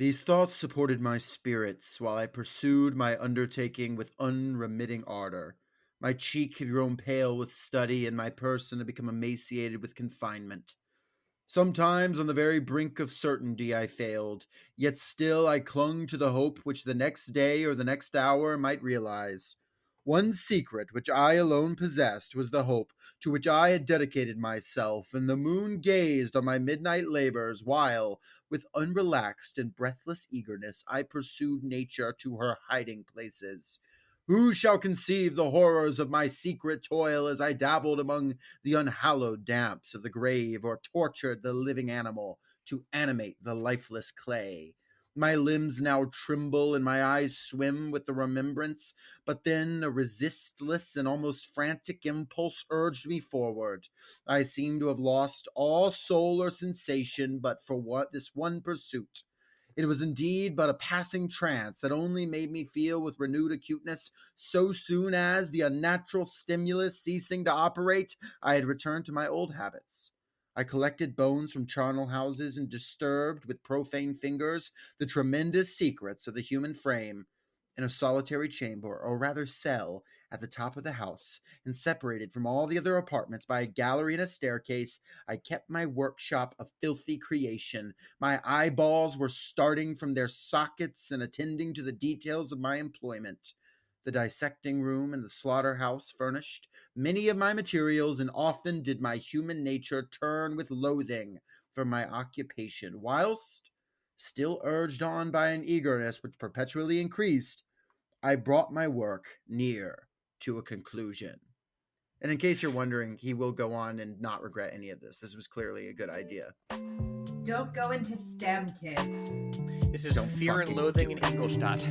These thoughts supported my spirits while I pursued my undertaking with unremitting ardor. My cheek had grown pale with study, and my person had become emaciated with confinement. Sometimes on the very brink of certainty I failed, yet still I clung to the hope which the next day or the next hour might realize. One secret which I alone possessed was the hope to which I had dedicated myself, and the moon gazed on my midnight labors while, with unrelaxed and breathless eagerness, I pursued nature to her hiding places. Who shall conceive the horrors of my secret toil as I dabbled among the unhallowed damps of the grave, or tortured the living animal to animate the lifeless clay? My limbs now tremble and my eyes swim with the remembrance, but then a resistless and almost frantic impulse urged me forward. I seemed to have lost all soul or sensation but for this one pursuit. It was indeed but a passing trance that only made me feel with renewed acuteness so soon as, the unnatural stimulus ceasing to operate, I had returned to my old habits. I collected bones from charnel houses and disturbed with profane fingers the tremendous secrets of the human frame. In a solitary chamber, or rather cell, at the top of the house, and separated from all the other apartments by a gallery and a staircase, I kept my workshop a filthy creation. My eyeballs were starting from their sockets and attending to the details of my employment. The dissecting room and the slaughterhouse furnished many of my materials, and often did my human nature turn with loathing from my occupation, whilst, still urged on by an eagerness which perpetually increased, I brought my work near to a conclusion. And in case you're wondering, he will go on and not regret any of this. This was clearly a good idea. Don't go into STEM, kids. This is Fear and Loathing in Ingolstadt.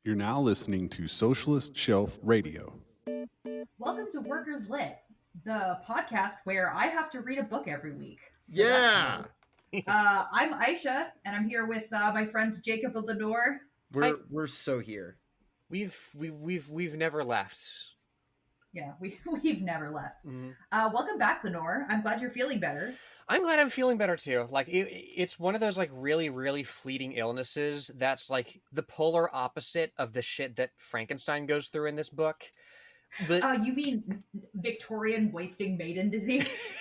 You're now listening to Socialist Shelf Radio. Welcome to Workers Lit, the podcast where I have to read a book every week. So Yeah! I'm Aisha, and I'm here with my friends Jacob and Lenore. We're so here. We've never left. Yeah, we've never left. Mm-hmm. Welcome back, Lenore. I'm glad you're feeling better. I'm glad I'm feeling better too. Like it's one of those like really, really fleeting illnesses that's like the polar opposite of the shit that Frankenstein goes through in this book. You mean Victorian wasting maiden disease?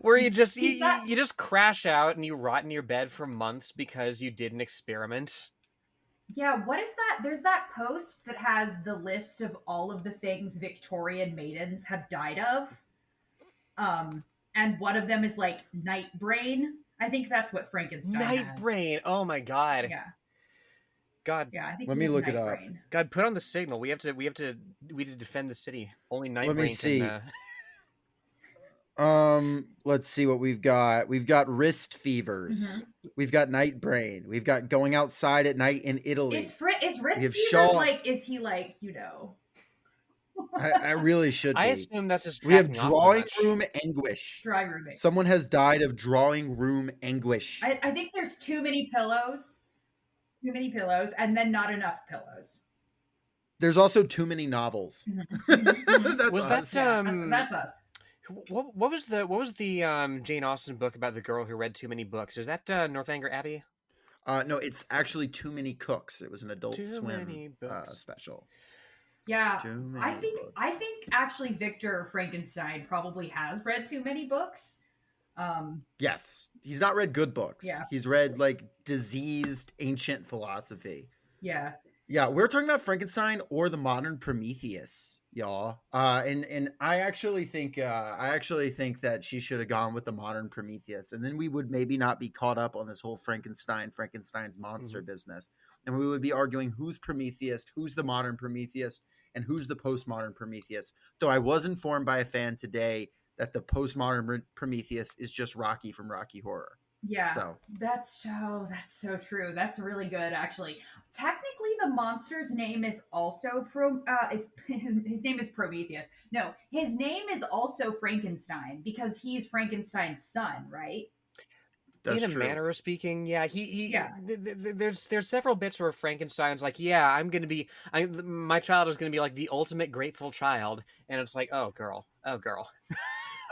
Where you just you just crash out and you rot in your bed for months because you did an experiment. Yeah, what is that? There's that post that has the list of all of the things Victorian maidens have died of. And one of them is like night brain. I think that's what Frankenstein Night has. brain. Oh my god. Yeah. God. Yeah, I think Let me look it up. brain. God, put on the signal. We have to defend the city. Only night Let brain me see. can Let's see what we've got. We've got wrist fevers. Mm-hmm. We've got night brain. We've got going outside at night in Italy. Is wrist fevers like, is he like, you know? I really should be. I assume that's just we have jacking off drawing too much. room anguish. Drawing room anguish. Someone has died of drawing room anguish. I think there's too many pillows, and then not enough pillows. There's also too many novels. That's Was us. That's us. What was the Jane Austen book about the girl who read too many books? Is that Northanger Abbey? No, it's actually Too Many Cooks. It was an Adult Too Swim many books. special. Yeah, Too many I think books. actually Victor Frankenstein probably has read too many books. Yes, he's not read good books. Yeah. He's read like diseased ancient philosophy. Yeah. Yeah, we're talking about Frankenstein or the Modern Prometheus. y'all. And I actually think that she should have gone with the modern Prometheus, and then we would maybe not be caught up on this whole Frankenstein's monster Mhm. business, and we would be arguing who's Prometheus, who's the modern Prometheus, and who's the postmodern Prometheus. Though I was informed by a fan today that the postmodern Prometheus is just Rocky from Rocky Horror. Yeah, So that's so true. That's really good, actually. Technically, the monster's name is also his name is Prometheus. No, his name is also Frankenstein because he's Frankenstein's son, right? that's In a true. manner of speaking, yeah, Yeah. there's several bits where Frankenstein's like, yeah, my child is gonna be like the ultimate grateful child, and it's like, oh girl,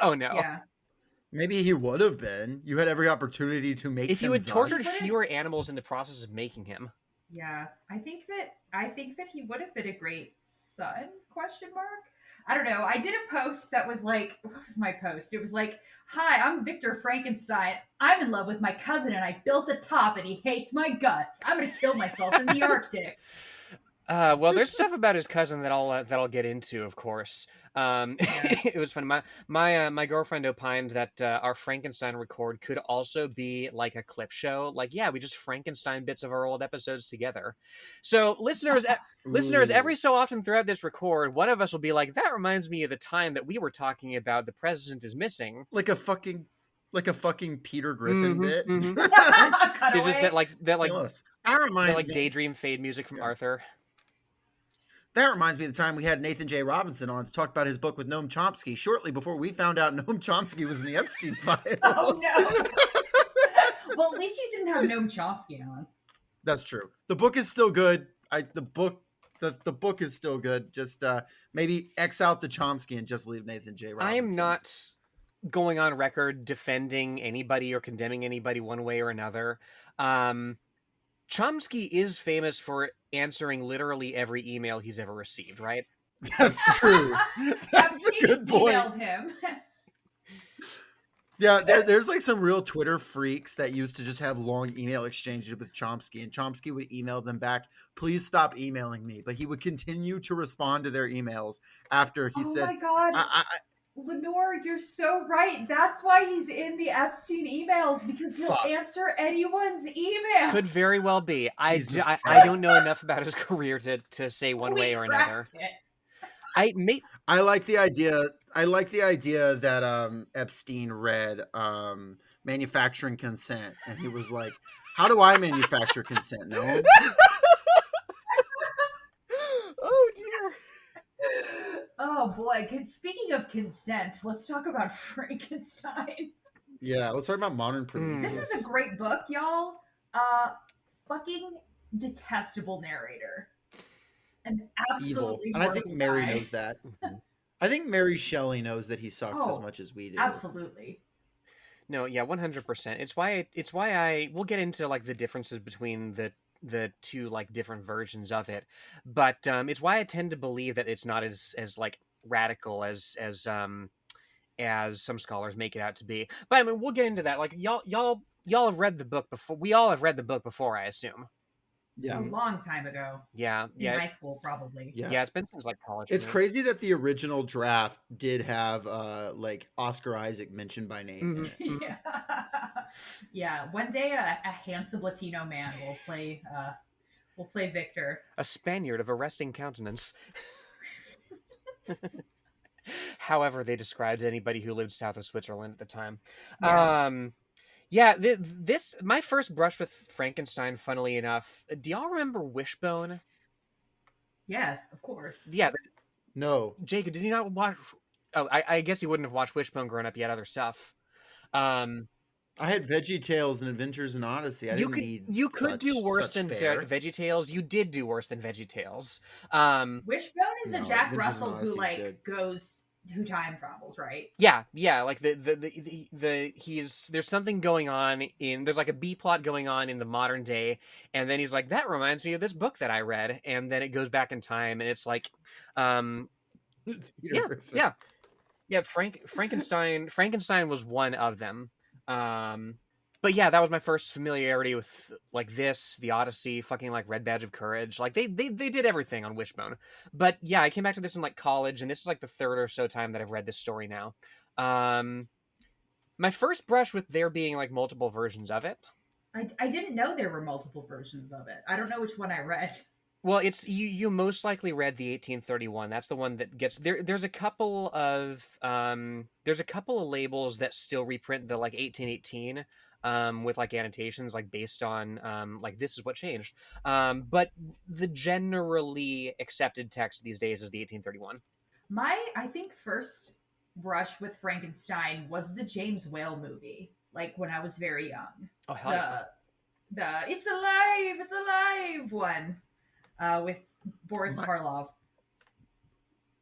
oh no. Yeah. Maybe he would have been. You had every opportunity to make If you him had tortured thus. fewer animals in the process of making him, Yeah, I think that he would have been a great son? Question mark. I don't know. I did a post that was like, what was my post? It was like, "Hi, I'm Victor Frankenstein. I'm in love with my cousin, and I built a top, and he hates my guts. I'm gonna kill myself in the Arctic." well, there's stuff about his cousin that I'll get into, of course. Yeah. It was fun. My girlfriend opined that our Frankenstein record could also be like a clip show. Like, yeah, we just Frankenstein bits of our old episodes together. So listeners, every Ooh. so often throughout this record, one of us will be like, "That reminds me of the time that we were talking about the president is missing." Like a fucking Peter Griffin bit. There's just Cutaway. Yes. That reminds me. daydream fade music from Yeah. Arthur. That reminds me of the time we had Nathan J. Robinson on to talk about his book with Noam Chomsky shortly before we found out Noam Chomsky was in the Epstein files. Oh no. Well, at least you didn't have Noam Chomsky on. That's true. The book is still good. The book is still good. Just maybe X out the Chomsky and just leave Nathan J. Robinson. I am not going on record defending anybody or condemning anybody one way or another. Chomsky is famous for answering literally every email he's ever received, right? That's true. That's a good point. Emailed him. Yeah, there's like some real Twitter freaks that used to just have long email exchanges with Chomsky, and Chomsky would email them back, "Please stop emailing me," but he would continue to respond to their emails after he said, "Oh my god, Lenore, you're so right. That's why he's in the Epstein emails, because he'll answer anyone's email." Could very well be. I Jesus don't know enough about his career to say one way or another. I like the idea. I like the idea that Epstein read manufacturing consent, and he was like, "How do I manufacture consent? No." Oh dear. Oh boy. Speaking of consent, let's talk about Frankenstein. Yeah, let's talk about Modern Prometheus. This is a great book, y'all. Fucking detestable narrator. An absolutely evil. And I think Mary guy. knows that. I think Mary Shelley knows that he sucks as much as we do. Absolutely. No, yeah, 100%. It's why we'll get into like the differences between the two like different versions of it, but it's why I tend to believe that it's not as like radical as some scholars make it out to be. But I mean, we'll get into that. Like y'all have read the book before. We all have read the book before, I assume. Yeah, a long time ago. Yeah, in high school probably. Yeah, it's been since like college. It's crazy that the original draft did have like Oscar Isaac mentioned by name. Mm-hmm. Yeah. Yeah. One day a handsome Latino man will play Victor. A Spaniard of arresting countenance. However they described anybody who lived south of Switzerland at the time. Yeah. This my first brush with Frankenstein, funnily enough. Do y'all remember Wishbone? Yes, of course. Yeah. No. Jacob, did you not watch? Oh, I guess you wouldn't have watched Wishbone growing up. You had other stuff. I had VeggieTales and Adventures in Odyssey. You could do worse than VeggieTales. You did do worse than VeggieTales. Wishbone is a Jack Adventures in Russell Odyssey's who time travels, right? Yeah. Like there's something going on there's like a B plot going on in the modern day, and then he's like, that reminds me of this book that I read, and then it goes back in time, and it's like, it's Peter yeah. Frankenstein was one of them. But yeah, that was my first familiarity with like this, the Odyssey, fucking like Red Badge of Courage. Like they did everything on Wishbone. But yeah, I came back to this in like college, and this is like the third or so time that I've read this story now. Um, my first brush with there being like multiple versions of it. I didn't know there were multiple versions of it. I don't know which one I read. Well, it's you most likely read the 1831. That's the one that gets there. There's a couple of labels that still reprint the like 1818 with like annotations like based on like this is what changed. But the generally accepted text these days is the 1831. My, I think, first brush with Frankenstein was the James Whale movie, like when I was very young. Oh hell yeah. The it's alive one with Boris My- Karloff.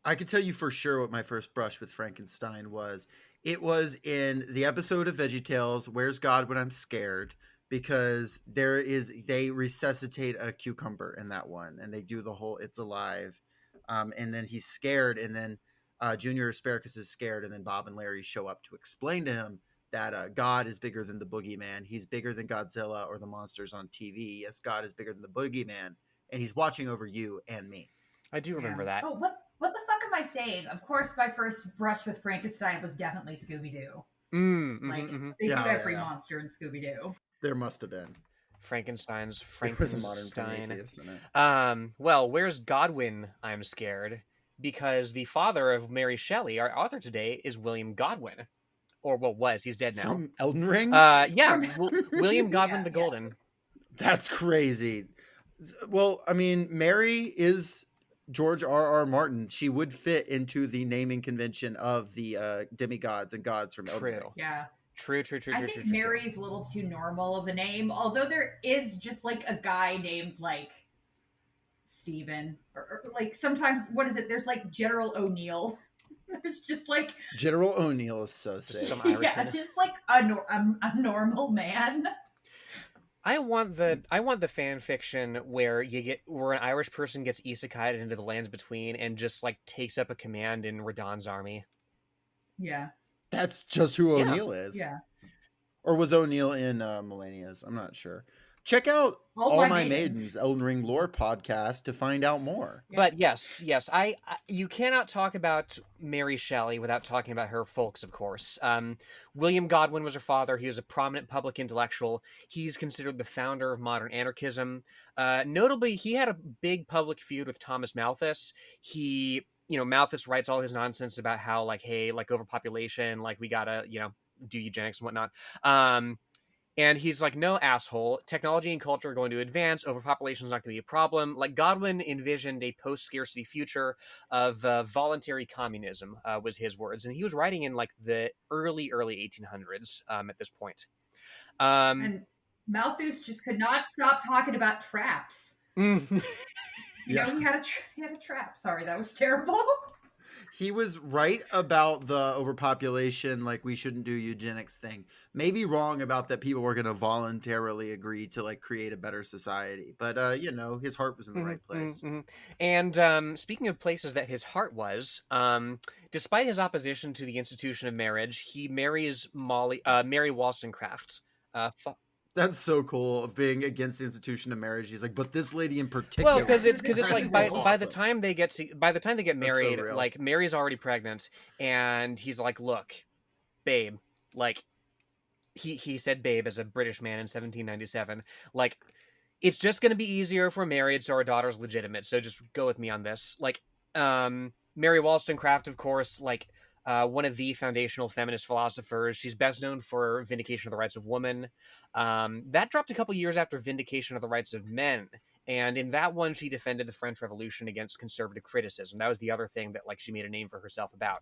I can tell you for sure what my first brush with Frankenstein was. It was in the episode of VeggieTales, Where's God When I'm Scared? Because they resuscitate a cucumber in that one, and they do the whole "it's alive," and then he's scared, and then Junior Asparagus is scared, and then Bob and Larry show up to explain to him that God is bigger than the boogeyman. He's bigger than Godzilla or the monsters on TV. Yes, God is bigger than the boogeyman, and he's watching over you and me. I do remember Yeah. that. Oh, what the fuck am I saying? Of course, my first brush with Frankenstein was definitely Scooby Doo. Like they do every monster in Scooby Doo. There must have been. Frankenstein's There was a Modern Frankenstein. Prometheus in it. Well, where's Godwin? I'm scared because the father of Mary Shelley, our author today, is William Godwin, or well, was he's dead now. From Elden Ring? Yeah, William Godwin the Yeah. Golden. That's crazy. Well, I mean, Mary is George R.R. Martin. She would fit into the naming convention of the demigods and gods from Elden Ring. True. Yeah. True. I think Mary's a little too normal of a name, although there is just like a guy named like Stephen, or like sometimes what is it? There's like General O'Neill. There's just like General O'Neill is so sick. Some yeah, Irishman. just like a normal man. I want the fan fiction where an Irish person gets isekai'd into the lands between and just like takes up a command in Radahn's army. Yeah. That's just who Yeah. O'Neill is. Yeah. Or was O'Neill in Millennia's? I'm not sure. Check out All My Maidens, Elden Ring Lore podcast to find out more. Yeah. But yes, I you cannot talk about Mary Shelley without talking about her folks, of course. William Godwin was her father. He was a prominent public intellectual. He's considered the founder of modern anarchism. Notably, he had a big public feud with Thomas Malthus. Malthus writes all his nonsense about how like, hey, like overpopulation, like we gotta, do eugenics and whatnot. And he's like, no, asshole. Technology and culture are going to advance. Overpopulation is not going to be a problem. Like Godwin envisioned a post-scarcity future of voluntary communism, was his words. And he was writing in like the early 1800s at this point. And Malthus just could not stop talking about traps. He had a trap. Sorry, that was terrible. He was right about the overpopulation, like we shouldn't do eugenics thing. Maybe wrong about that people were going to voluntarily agree to like create a better society. But, his heart was in the right place. And speaking of places that his heart was, despite his opposition to the institution of marriage, he marries Mary Wollstonecraft. That's so cool, being against the institution of marriage. He's like, but this lady in particular. Well, because it's like by the awesome. time they get married, real. like Mary's already pregnant, and he's like, "Look, babe," like he said, "babe" as a British man in 1797. Like, it's just going to be easier if we're married, so our daughter's legitimate. So just go with me on this. Like, Mary Wollstonecraft, of course, like. One of the foundational feminist philosophers. She's best known for Vindication of the Rights of Woman. That dropped a couple years after Vindication of the Rights of Men. And in that one, she defended the French Revolution against conservative criticism. That was the other thing that like she made a name for herself about.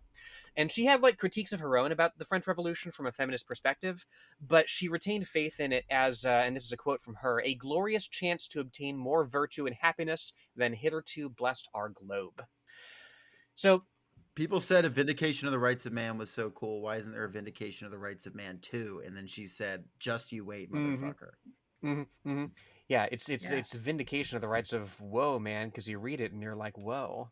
And she had like critiques of her own about the French Revolution from a feminist perspective, but she retained faith in it as, and this is a quote from her, a glorious chance to obtain more virtue and happiness than hitherto blessed our globe. So, people said a vindication of the rights of man was so cool. Why isn't there a vindication of the rights of man too? And then she said, just you wait, motherfucker. Yeah, it's a vindication of the rights of woe, man, because you read it and you're like, whoa.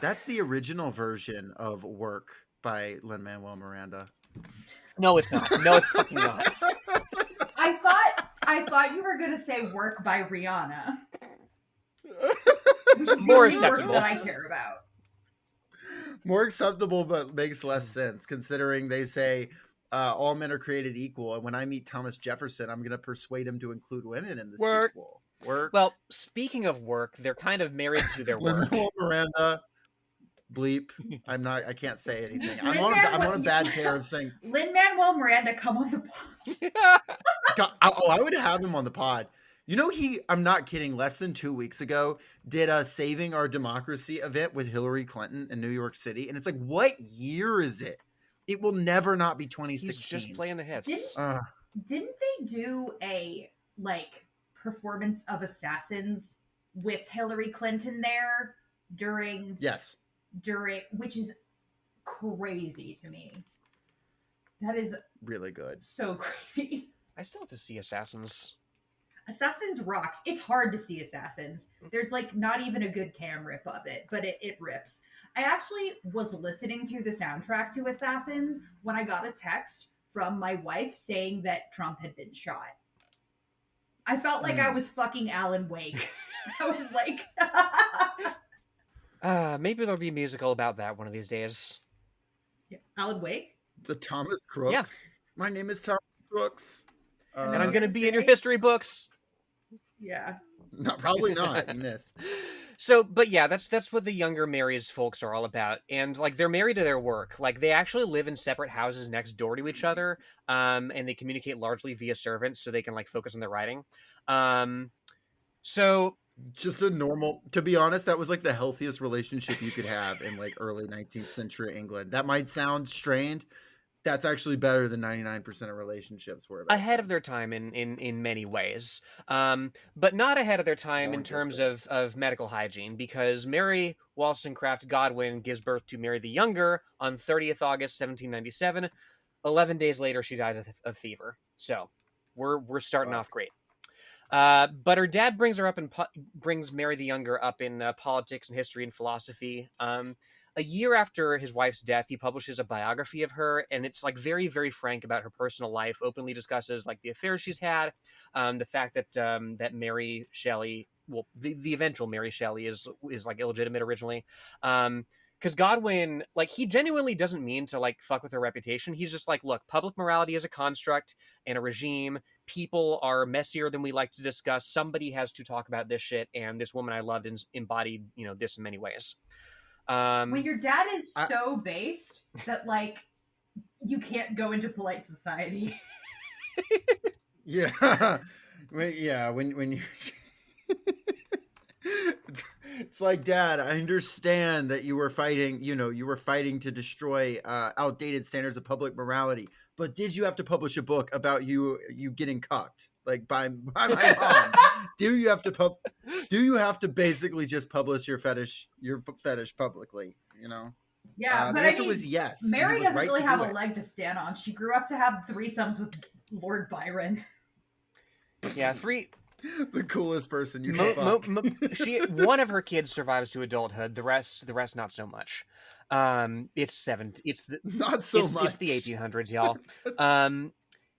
That's the original version of Work by Lin-Manuel Miranda. No, it's not. No, it's fucking not. I thought you were gonna say "Work" by Rihanna, which is the More only work acceptable. that I care about. More acceptable, but makes less sense considering they say all men are created equal. And when I meet Thomas Jefferson, I'm going to persuade him to include women in the Work. sequel. Work. Well, speaking of work, they're kind of married to their work. Lin-Manuel Miranda. Bleep. I can't say anything. I'm Lin-Manuel- on a bad tear of saying. Lin-Manuel Miranda, come on the pod. God, I would have him on the pod. You know, I'm not kidding, less than 2 weeks ago did a Saving Our Democracy event with Hillary Clinton in New York City. And it's like, what year is it? It will never not be 2016. He's just playing the hits. Didn't they do a performance of Assassins with Hillary Clinton there during Yes. which is crazy to me. That is really good. So crazy. I still have to see Assassins. Assassins rocks. It's hard to see Assassins. There's not even a good cam rip of it, but it rips. I actually was listening to the soundtrack to Assassins when I got a text from my wife saying that Trump had been shot. I felt like I was fucking Alan Wake. I was like... Maybe there'll be a musical about that one of these days. Yeah. Alan Wake? The Thomas Crooks? Yeah. My name is Thomas Crooks. And I'm going to be in your history books. Yeah. No, probably not. You missed. So, but yeah, that's what the younger Mary's folks are all about. And they're married to their work. They actually live in separate houses next door to each other. And they communicate largely via servants so they can focus on their writing. So just a normal, to be honest, that was the healthiest relationship you could have in early 19th century England. That might sound strained. That's actually better than 99% of relationships were. Ahead of their time in many ways. But not ahead of their time in terms of medical hygiene, because Mary Wollstonecraft Godwin gives birth to Mary the Younger on 30th August, 1797. 11 days later, she dies of fever. So we're starting off great. But her dad brings her up and brings Mary the Younger up in politics and history and philosophy. A year after his wife's death, he publishes a biography of her, and it's very, very frank about her personal life. Openly discusses the affairs she's had, the fact that that Mary Shelley, well, the eventual Mary Shelley is illegitimate originally. Because Godwin, he genuinely doesn't mean to fuck with her reputation. He's just look, public morality is a construct and a regime. People are messier than we like to discuss. Somebody has to talk about this shit, and this woman I loved embodied, this in many ways. When your dad is so based that you can't go into polite society. Yeah. When you it's Dad, I understand that you were fighting to destroy outdated standards of public morality, but did you have to publish a book about you getting cucked by my mom? Do you have to basically just publish your fetish publicly, Yeah, but the answer was yes. Mary doesn't really have a leg to stand on. She grew up to have threesomes with Lord Byron. Yeah, the coolest person you can fuck. One of her kids survives to adulthood. The rest not so much. It's not so much. It's the 1800s, y'all.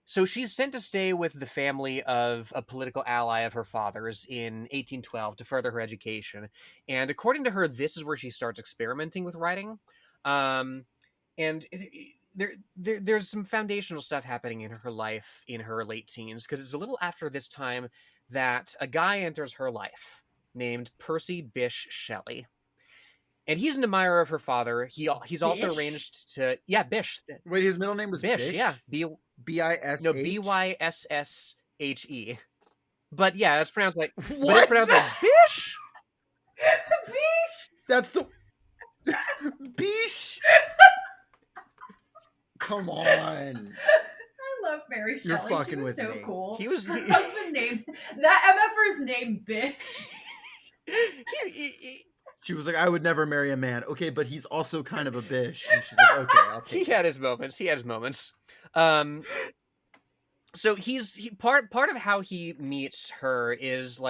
So she's sent to stay with the family of a political ally of her father's in 1812 to further her education. And according to her, this is where she starts experimenting with writing. And there's some foundational stuff happening in her life in her late teens, because it's a little after this time that a guy enters her life named Percy Bysshe Shelley. And he's an admirer of her father. He's also arranged to... Yeah, Bysshe. Wait, his middle name was Bysshe? Yeah. B-I-S-H? No, B-Y-S-S-H-E. But yeah, that's pronounced what? It's pronounced Bysshe? Bysshe? That's the... Bysshe? Come on. I love Mary Shelley. You're fucking she was with so me. Cool. Her husband named... That MFR's name, Bysshe. She was like, I would never marry a man. Okay, but he's also kind of a bitch. And she's like, okay, I'll take it. He had his moments. So part of how he meets her is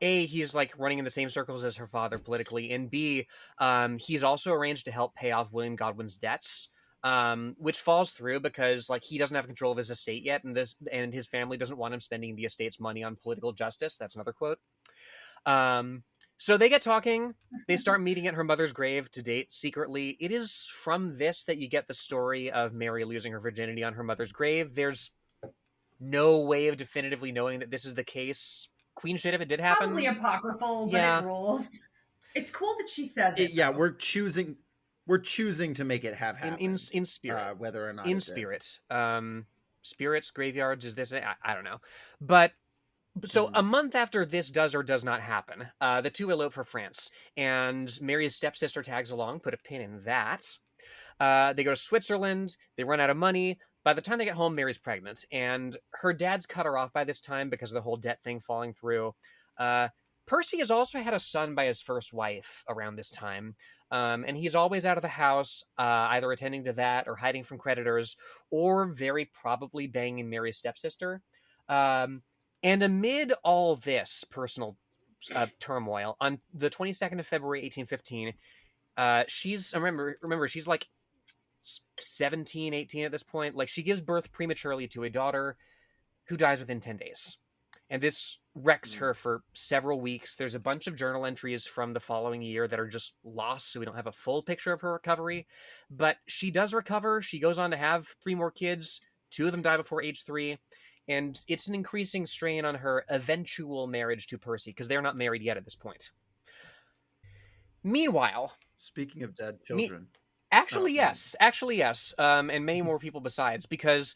A, he's running in the same circles as her father politically, and B, he's also arranged to help pay off William Godwin's debts. which falls through because like he doesn't have control of his estate yet, and his family doesn't want him spending the estate's money on political justice. That's another quote. So they get talking. They start meeting at her mother's grave to date secretly. It is from this that you get the story of Mary losing her virginity on her mother's grave. There's no way of definitively knowing that this is the case. Queen shit if it did happen. Probably apocryphal, Yeah. but it rules. It's cool that she says it. Yeah, though. we're choosing to make it have happened in spirit. whether or not In it did. spirit. Spirits, graveyards, is this? I don't know. But so a month after this does or does not happen, the two elope for France, and Mary's stepsister tags along. Put a pin in that. They go to Switzerland. They run out of money. By the time they get home, Mary's pregnant, and her dad's cut her off by this time because of the whole debt thing falling through. Percy has also had a son by his first wife around this time, and he's always out of the house, either attending to that or hiding from creditors, or very probably banging Mary's stepsister. And amid all this personal turmoil, on the 22nd of February, 1815, she's remember she's like 17, 18 at this point. Like she gives birth prematurely to a daughter who dies within 10 days. And this wrecks her for several weeks. There's a bunch of journal entries from the following year that are just lost, so we don't have a full picture of her recovery. But she does recover. She goes on to have 3 more kids. 2 of them die before age 3. And it's an increasing strain on her eventual marriage to Percy, because they're not married yet at this point. Meanwhile... Speaking of dead children... Actually, yes. And many more people besides, because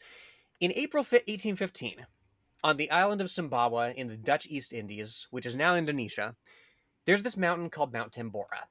in April 1815, on the island of Sumbawa in the Dutch East Indies, which is now Indonesia, there's this mountain called Mount Tambora.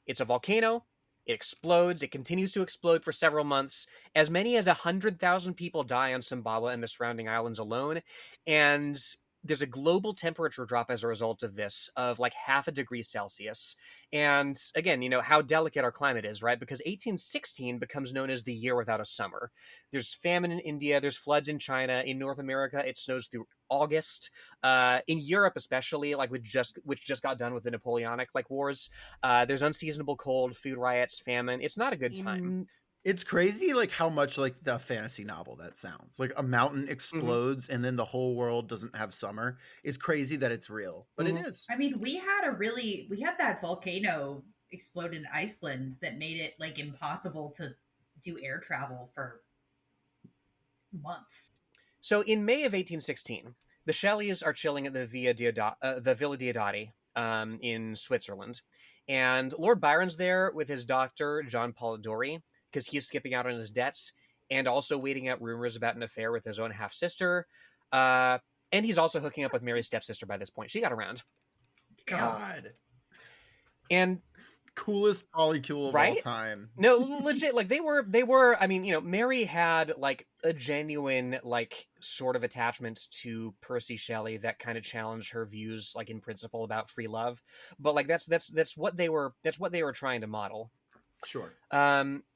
It's a volcano. It explodes. It continues to explode for several months. As many as 100,000 people die on Sumbawa and the surrounding islands alone. And there's a global temperature drop as a result of this of like 0.5 degree Celsius. And again, you know, how delicate our climate is, right? Because 1816 becomes known as the year without a summer. There's famine in India. There's floods in China. In North America, it snows through August. In Europe, especially, like which just got done with the Napoleonic like wars. There's unseasonable cold, food riots, famine. It's not a good time. It's crazy, like how much like the fantasy novel that sounds. Like a mountain explodes and then the whole world doesn't have summer. It's crazy that it's real, but it is. I mean, we had that volcano explode in Iceland that made it like impossible to do air travel for months. So in May of 1816, the Shelleys are chilling at the Villa Diodati in Switzerland, and Lord Byron's there with his doctor John Polidori, because he's skipping out on his debts and also waiting out rumors about an affair with his own half-sister. And he's also hooking up with Mary's stepsister by this point. She got around. God. And coolest polycule of all time. No, legit, like they were, I mean, you know, Mary had like a genuine, like sort of attachment to Percy Shelley that kind of challenged her views, like in principle about free love. But like that's what they were trying to model. Sure.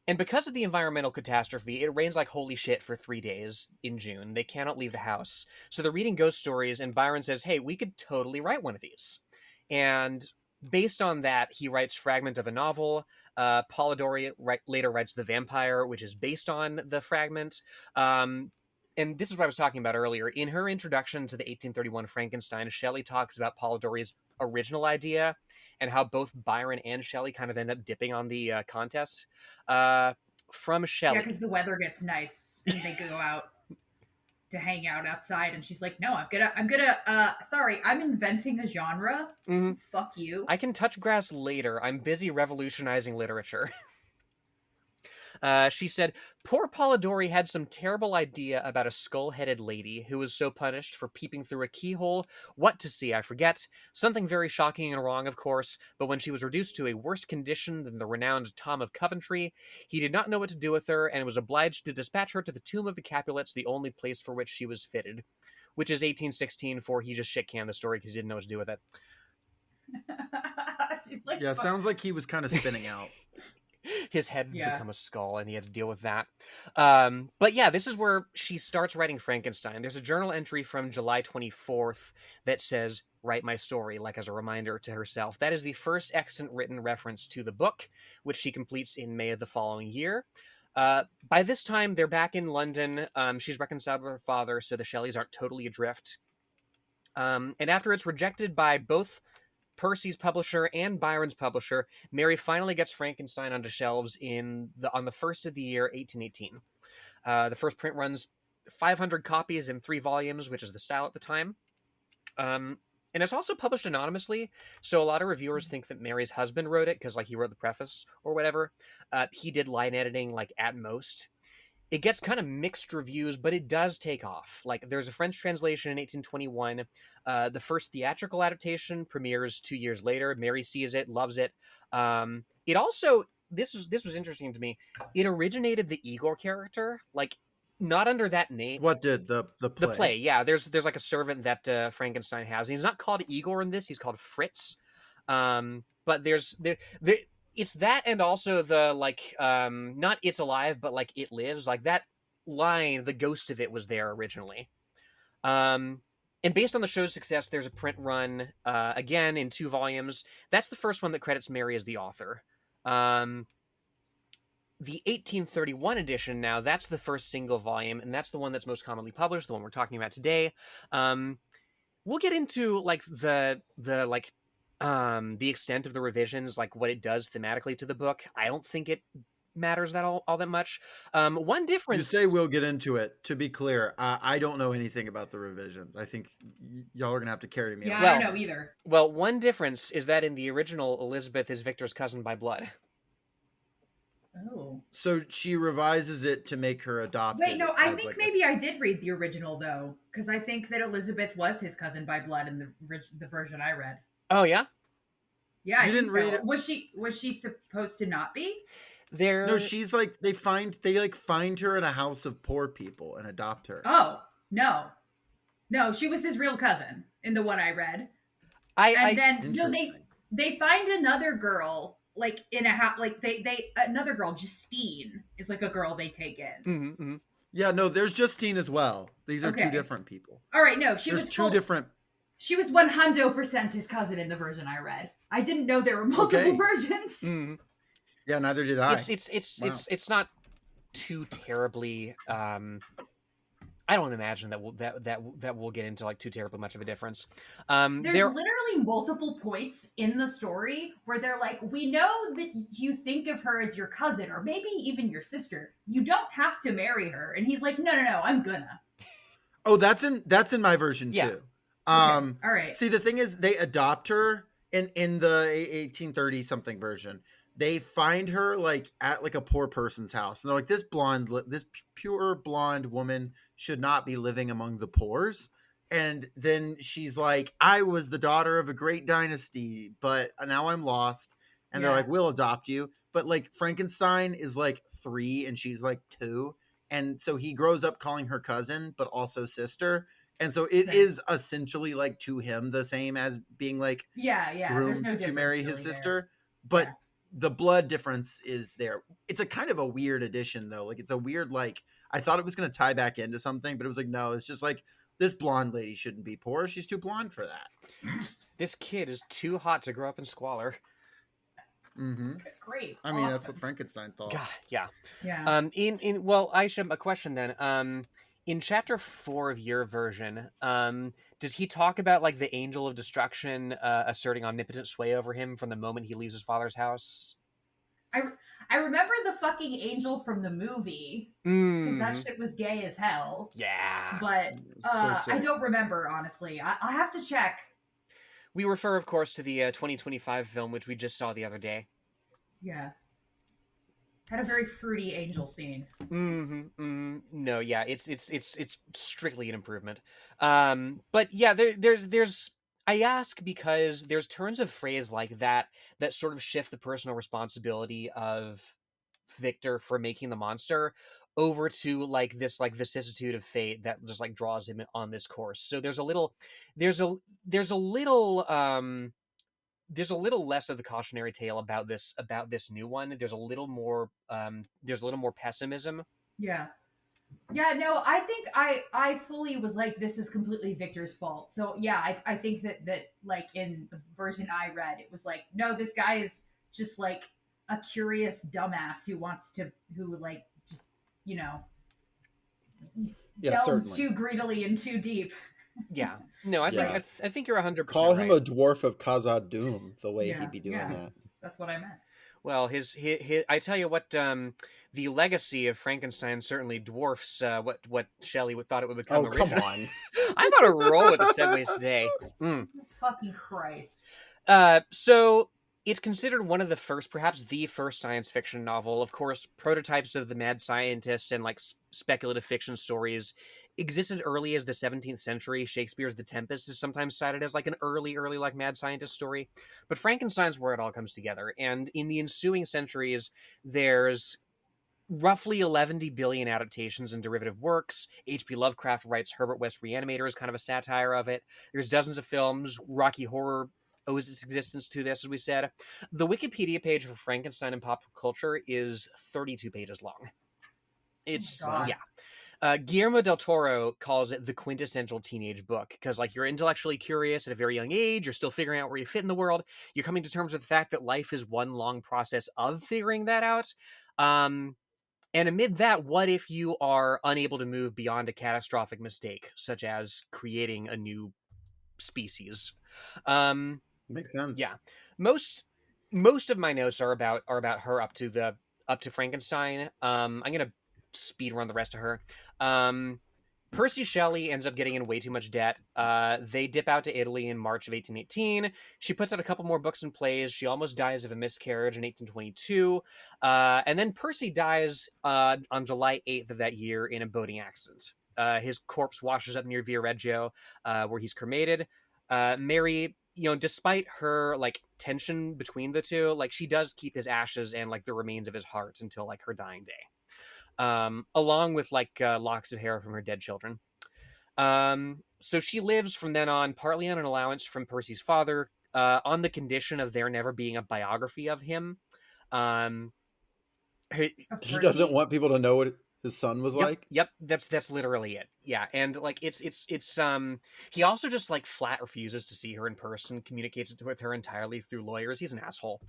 And because of the environmental catastrophe, it rains like holy shit for 3 days in June. They cannot leave the house. So they're reading ghost stories, and Byron says, hey, we could totally write one of these. And based on that, he writes Fragment of a Novel. Polidori later writes The Vampire, which is based on the fragment. And this is what I was talking about earlier. In her introduction to the 1831 Frankenstein, Shelley talks about Polidori's original idea and how both Byron and Shelley kind of end up dipping on the contest. From Shelley. Yeah, because the weather gets nice and they go out to hang out outside, and she's like, no, I'm inventing a genre. Fuck you. I can touch grass later. I'm busy revolutionizing literature. She said, poor Polidori had some terrible idea about a skull-headed lady who was so punished for peeping through a keyhole. What to see, I forget. Something very shocking and wrong, of course, but when she was reduced to a worse condition than the renowned Tom of Coventry, he did not know what to do with her, and was obliged to dispatch her to the tomb of the Capulets, the only place for which she was fitted. Which is 1816, for he just shit-canned the story because he didn't know what to do with it. She's like, yeah, sounds like he was kind of spinning out. His head had become a skull, and he had to deal with that. But yeah, this is where she starts writing Frankenstein. There's a journal entry from July 24th that says, write my story, like as a reminder to herself. That is the first extant written reference to the book, which she completes in May of the following year. By this time, they're back in London. She's reconciled with her father, so the Shelleys aren't totally adrift. And after it's rejected by both Percy's publisher and Byron's publisher, Mary finally gets Frankenstein onto shelves on the first of the year, 1818. The first print runs 500 copies in 3 volumes, which is the style at the time. And it's also published anonymously, so a lot of reviewers think that Mary's husband wrote it because, like, he wrote the preface or whatever. He did line editing, like, at most. It gets kind of mixed reviews, but it does take off. Like, there's a French translation in 1821. The first theatrical adaptation premieres 2 years later. Mary sees it, loves it. It also, this was interesting to me. It originated the Igor character, like, not under that name. What did the play? The play, yeah. There's like a servant that Frankenstein has. And he's not called Igor in this. He's called Fritz. But there's it's that, and also the like not It's Alive, but like It Lives. Like that line, the ghost of it was there originally. And based on the show's success, there's a print run again in 2 volumes. That's the first one that credits Mary as the author. The 1831 edition now, that's the first single volume, and that's the one that's most commonly published, the one we're talking about today. We'll get into like the extent of the revisions, like what it does thematically to the book. I don't think it matters that all that much. One difference. You say we'll get into it. To be clear, I don't know anything about the revisions. I think y'all are gonna have to carry me. Yeah, along. I don't know either. Well, one difference is that in the original, Elizabeth is Victor's cousin by blood. Oh. So she revises it to make her adopted. Wait, no, I as, think like, maybe I did read the original though, because I think that Elizabeth was his cousin by blood in the version I read. Oh yeah, Yeah, I You think didn't read so. it? Was she supposed to not be? there. No, she's like they find her in a house of poor people and adopt her. Oh no, she was his real cousin in the one I read. I Then Interesting. they find another girl like in a house, like they another girl, Justine, is like a girl they take in. mhm. Yeah, no, there's Justine as well. These are Okay. 2 different people. All right, no, she There's was 2 different. She was 100% his cousin in the version I read. I didn't know there were multiple Okay. versions. Mhm. Yeah, neither did I. Wow. It's not too terribly. I don't imagine that we'll get into like too terribly much of a difference. There's literally multiple points in the story where they're like, we know that you think of her as your cousin or maybe even your sister. You don't have to marry her. And he's like, no, I'm gonna. Oh, that's in my version Yeah. too. All right. See, the thing is, they adopt her in the 1830 something version. They find her like at like a poor person's house, and they're like, this pure blonde woman should not be living among the poors. And then she's like, I was the daughter of a great dynasty, but now I'm lost. And they're Yeah. like, we'll adopt you. But like Frankenstein is like 3 and she's like 2. And so he grows up calling her cousin, but also sister. And so it Right. is essentially like to him the same as being like Yeah. There's groomed no to difference marry his really there. sister. But Yeah. the blood difference is there. It's a kind of a weird addition though. Like it's a weird, like I thought it was going to tie back into something, but it was like, no, it's just like this blonde lady shouldn't be poor. She's too blonde for that. This kid is too hot to grow up in squalor. Mm-hmm. Great. I mean, that's Awesome. what Frankenstein thought. God, yeah. Yeah. Well, Aisha, a question then. In chapter 4 of your version, does he talk about like the angel of destruction asserting omnipotent sway over him from the moment he leaves his father's house? I remember the fucking angel from the movie because Mm. that shit was gay as hell. Yeah. But So sick. I don't remember, honestly. I have to check. We refer, of course, to the 2025 film, which we just saw the other day. Yeah. Had a very fruity angel scene. No, yeah, it's strictly an improvement. But yeah, there's. I ask because there's turns of phrase like that that sort of shift the personal responsibility of Victor for making the monster over to like this like vicissitude of fate that just like draws him on this course. So there's a little less of the cautionary tale about this new one. There's a little more pessimism. Yeah. Yeah, no, I think I fully was like, this is completely Victor's fault. So yeah, I think that like in the version I read, it was like, no, this guy is just like a curious dumbass who you know, Yeah, delves certainly. too greedily and too deep. Yeah. No, I think Yeah. I think you're 100% Call him right. a dwarf of Khazad Doom, the way Yeah, he'd be doing yeah. that. That's what I meant. Well, his I tell you what, the legacy of Frankenstein certainly dwarfs what Shelley thought it would become Oh, come originally. on. I'm on a roll with the segues today. Jesus fucking Christ. So it's considered one of the first, perhaps the first science fiction novel. Of course, prototypes of the mad scientist and like speculative fiction stories existed early as the 17th century. Shakespeare's The Tempest is sometimes cited as like an early like mad scientist story. But Frankenstein's where it all comes together. And in the ensuing centuries, there's roughly 11 billion adaptations and derivative works. H.P. Lovecraft writes Herbert West Reanimator as kind of a satire of it. There's dozens of films. Rocky Horror owes its existence to this, as we said. The Wikipedia page for Frankenstein and pop culture is 32 pages long. It's, Oh my God. yeah. Guillermo Del Toro calls it the quintessential teenage book because, like, you're intellectually curious at a very young age. You're still figuring out where you fit in the world. You're coming to terms with the fact that life is one long process of figuring that out. And amid that, what if you are unable to move beyond a catastrophic mistake, such as creating a new species? Makes sense. Yeah, most of my notes are about her up to Frankenstein. I'm gonna speed run the rest of her. Percy Shelley ends up getting in way too much debt. They dip out to Italy in March of 1818. She puts out a couple more books and plays. She almost dies of a miscarriage in 1822. And then Percy dies on July 8th of that year in a boating accident. His corpse washes up near Viareggio, where he's cremated. Mary, despite her like tension between the two, like she does keep his ashes and like the remains of his heart until like her dying day. Along with like locks of hair from her dead children. So she lives from then on partly on an allowance from Percy's father, on the condition of there never being a biography of him. Um, Of He doesn't Percy? want people to know what his son was like. Yep, that's literally it. Yeah, and like it's he also just like flat refuses to see her in person, communicates with her entirely through lawyers. He's an asshole.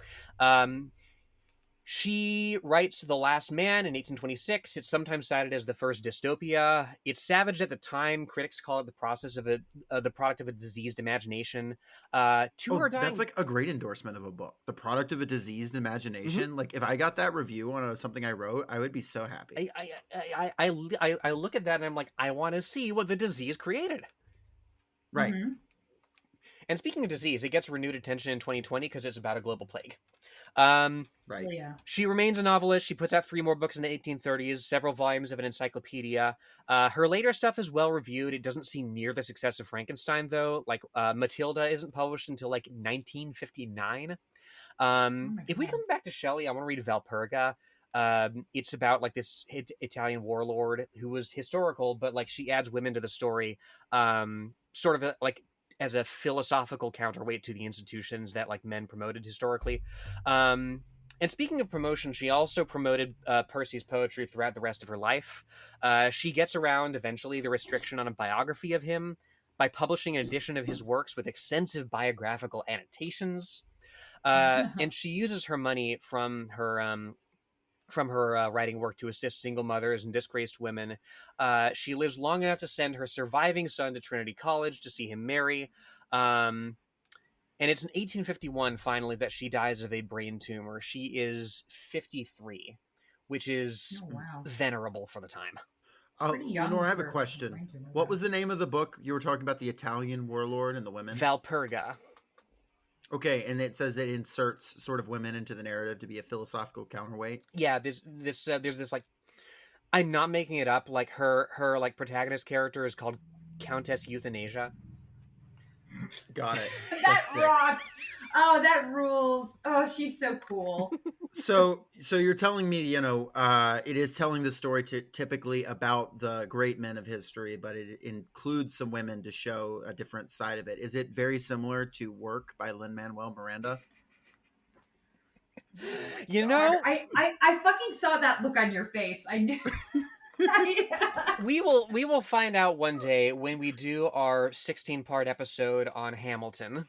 She writes The Last Man in 1826. It's sometimes cited as the first dystopia. It's savage at the time. Critics call it the process of the product of a diseased imagination. To Oh, her dying, that's like a great endorsement of a book. The product of a diseased imagination. Like if I got that review on something I wrote, I would be so happy. I look at that and I'm like, I want to see what the disease created. Right. Mhm. And speaking of disease, it gets renewed attention in 2020 because it's about a global plague. Right. Yeah. She remains a novelist. She puts out 3 more books in the 1830s, several volumes of an encyclopedia. Her later stuff is well reviewed. It doesn't seem near the success of Frankenstein, though. Like Matilda isn't published until like 1959. Oh my If we God. come back to Shelley, I want to read Valperga. It's about like this Italian warlord who was historical, but like she adds women to the story, sort of like as a philosophical counterweight to the institutions that like men promoted historically. And speaking of promotion, she also promoted Percy's poetry throughout the rest of her life. She gets around eventually the restriction on a biography of him by publishing an edition of his works with extensive biographical annotations. And she uses her money from her writing work to assist single mothers and disgraced women. She lives long enough to send her surviving son to Trinity College to see him marry. And it's in 1851, finally, that she dies of a brain tumor. She is 53, which is Oh, wow. venerable for the time. Pretty young Lenore, I have a for question. brain tumor, What though. was the name of the book you were talking about? The Italian warlord and the women. Valperga. Okay, and it says that it inserts sort of women into the narrative to be a philosophical counterweight. Yeah, there's this like, I'm not making it up. Like her like protagonist character is called Countess Euthanasia. Got it. That That's sick. rocks. Oh, that rules. Oh, she's so cool. So you're telling me, it is telling the story typically about the great men of history, but it includes some women to show a different side of it. Is it very similar to Work by Lin-Manuel Miranda? You know, I fucking saw that look on your face. I knew. we will find out one day when we do our 16-part episode on Hamilton.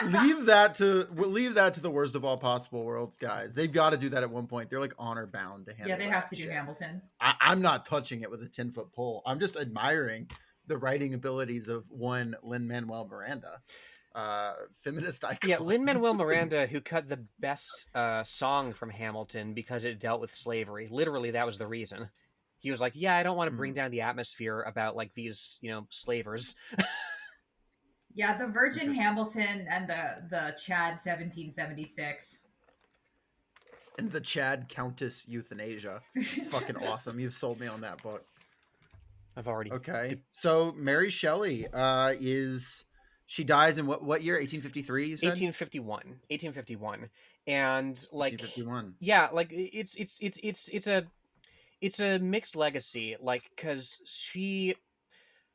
leave that to the worst of all possible worlds, guys. They've got to do that at one point. They're like honor bound to handle. Yeah, they have to shit. do Hamilton. I'm not touching it with a 10-foot pole. I'm just admiring the writing abilities of one Lin-Manuel Miranda, feminist icon. Yeah, Lin-Manuel Miranda, who cut the best song from Hamilton because it dealt with slavery. Literally, that was the reason. He was like, "Yeah, I don't want to bring down the atmosphere about like these, slavers." Yeah, the Virgin Hamilton and the Chad 1776. And the Chad Countess Euthanasia. It's fucking awesome. You've sold me on that book. I've already. Okay. So Mary Shelley she dies in what year? 1853, you said? 1851. And like 1851. Yeah, like it's a mixed legacy, like, cuz she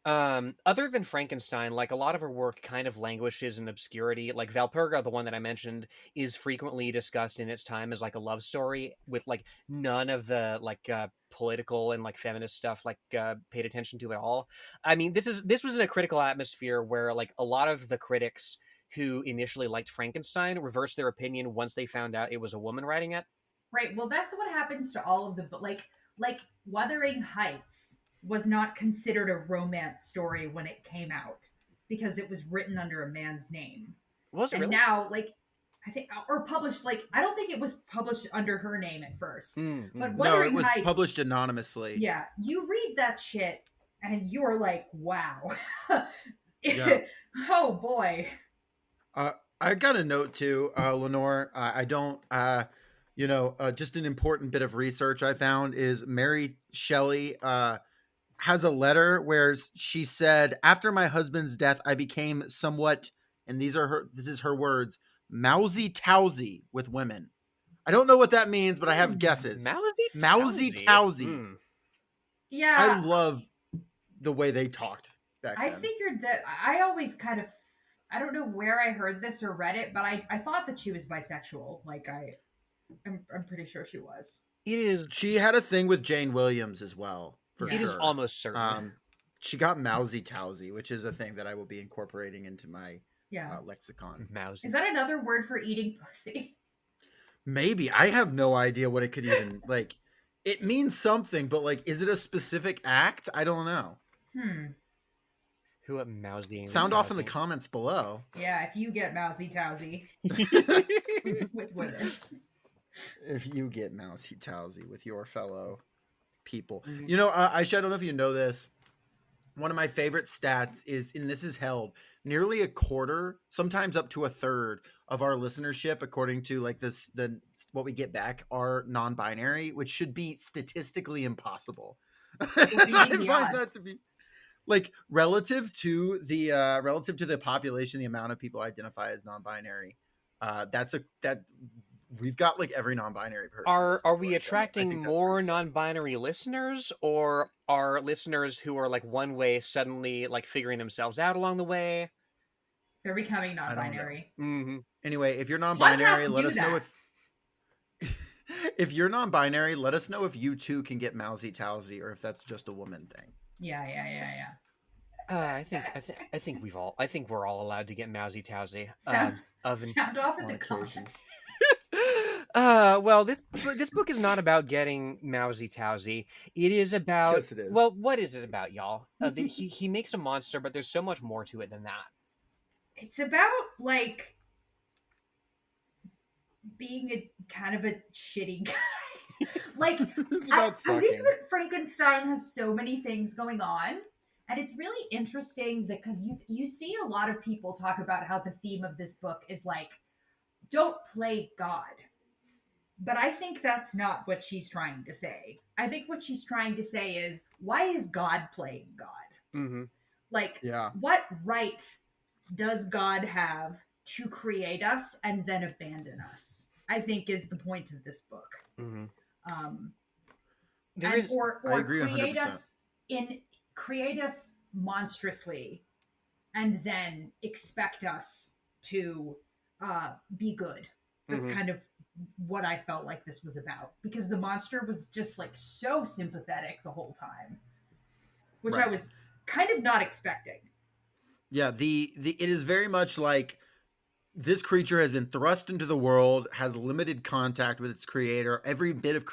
other than Frankenstein, like a lot of her work kind of languishes in obscurity. Like Valperga, the one that I mentioned, is frequently discussed in its time as like a love story with like none of the like political and like feminist stuff like paid attention to at all. I mean, this was in a critical atmosphere where like a lot of the critics who initially liked Frankenstein reversed their opinion once they found out it was a woman writing it. Right. Well, that's what happens to all of the like Wuthering Heights was not considered a romance story when it came out because it was written under a man's name. Was it and really? now, like, I think, or published, like, I don't think it was published under her name at first. But no, it was Heights, published anonymously. Yeah, you read that shit and you're like, wow. Yeah. Oh boy. I got a note too, Lenore. I don't, just an important bit of research I found is Mary Shelley has a letter where she said, "After my husband's death, I became somewhat," and this is her words, "mousy-tousy with women." I don't know what that means, but I have guesses. Mousy-tousy. Yeah. I love the way they talked back then. I figured that I always kind of, I don't know where I heard this or read it, but I thought that she was bisexual. Like I'm pretty sure she was. It is. She had a thing with Jane Williams as well. For it sure. is almost certain. She got mousy-tousy, which is a thing that I will be incorporating into my lexicon. Mousy. Is that another word for eating pussy? Maybe. I have no idea what it could even, like, it means something, but, like, is it a specific act? I don't know. Who at mousy? Sound off in the comments below. Yeah, if you get mousy-tousy with women. If you get mousy-tousy with your fellow people. You know, Aisha, I don't know if you know this. One of my favorite stats is, and this is held, nearly a quarter, sometimes up to a third of our listenership, according to like what we get back, are non-binary, which should be statistically impossible. I find that to be like relative to the population, the amount of people identify as non-binary. We've got like every non-binary person. Are we attracting more non-binary listeners, or are listeners who are like one way suddenly like figuring themselves out along the way? They're becoming non-binary. Anyway, if you're non-binary, let us know if you're non-binary, let us know if you too can get mousy-tousy or if that's just a woman thing. Yeah. I think we're all allowed to get mousy-tousy. Sound off in the comments. Well, this book is not about getting mousy-tousy. It is about... Yes, it is. Well, what is it about, y'all? He makes a monster, but there's so much more to it than that. It's about, like, being a kind of a shitty guy. Like, it's about sucking. I think that Frankenstein has so many things going on. And it's really interesting because you see a lot of people talk about how the theme of this book is, like, don't play God. But I think that's not what she's trying to say. I think what she's trying to say is, why is God playing God? Like, what right does God have to create us and then abandon us? I think is the point of this book. I agree 100%. Create us monstrously and then expect us to be good. That's kind of what I felt like this was about, because the monster was just like so sympathetic the whole time, which I was kind of not expecting. Yeah, it is very much like this creature has been thrust into the world, has limited contact with its creator. Every bit of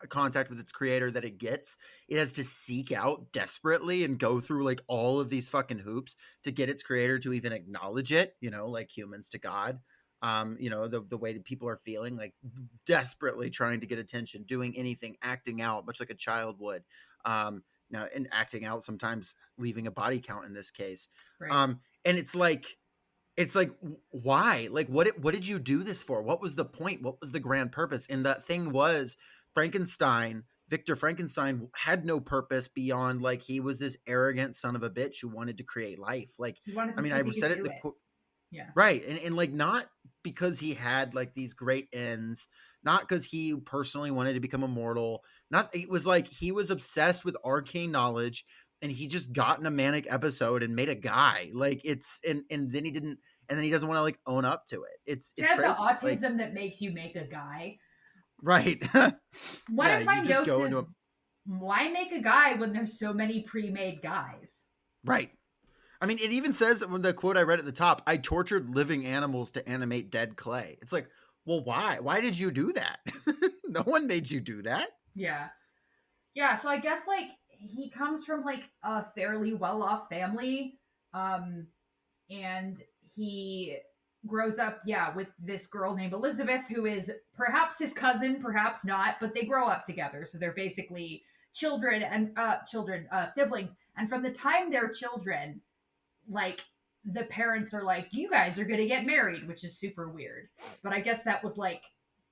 contact with its creator that it gets, it has to seek out desperately and go through like all of these fucking hoops to get its creator to even acknowledge it, you know, like humans to God. You know, the way that people are feeling, like desperately trying to get attention, doing anything, acting out, much like a child would. Now, and acting out, sometimes leaving a body count in this case. Right. And it's like, why? Like, what did you do this for? What was the point? What was the grand purpose? And that thing was Frankenstein. Victor Frankenstein had no purpose beyond like he was this arrogant son of a bitch who wanted to create life. Like, He wanted I to mean, see if I he said could it in do the it. quote, Yeah. right? And like not because he had like these great ends, not because he personally wanted to become immortal. Not it was like he was obsessed with arcane knowledge, and he just got in a manic episode and made a guy. Like it's and then he didn't, and then he doesn't want to like own up to it. He It's had the crazy. Like autism that makes you make a guy. right, One yeah, of my you just notes go is, into a why make a guy when there's so many pre-made guys? right. I mean, it even says when the quote I read at the top, I tortured living animals to animate dead clay. It's like, well, why? Why did you do that? No one made you do that. Yeah. Yeah, so I guess like he comes from like a fairly well-off family, um and he grows up, yeah, with this girl named Elizabeth, who is perhaps his cousin, perhaps not, but they grow up together, so they're basically siblings. And from the time they're children, like the parents are like, you guys are gonna get married, which is super weird. But I guess that was like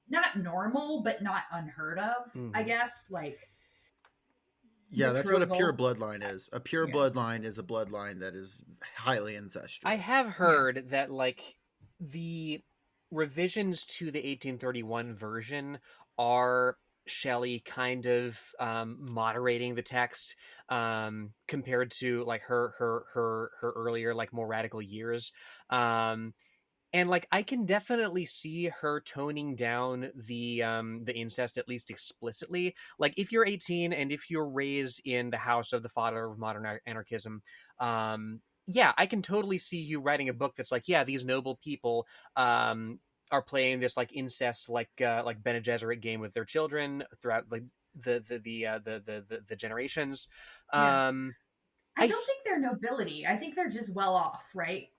not normal, but not unheard of. I guess like Yeah, that's what a pure betrothal. bloodline is. A pure Yeah. bloodline is a bloodline that is highly incestuous. I have heard that like the revisions to the 1831 version are Shelley kind of moderating the text compared to like her earlier like more radical years. And like I can definitely see her toning down the incest, at least explicitly. Like if you're 18 and if you're raised in the house of the father of modern anarchism, yeah, I can totally see you writing a book that's like, yeah, these noble people are playing this like incest like Bene Gesserit game with their children throughout like the generations. Yeah. um I don't think they're nobility. I think they're just well off, right?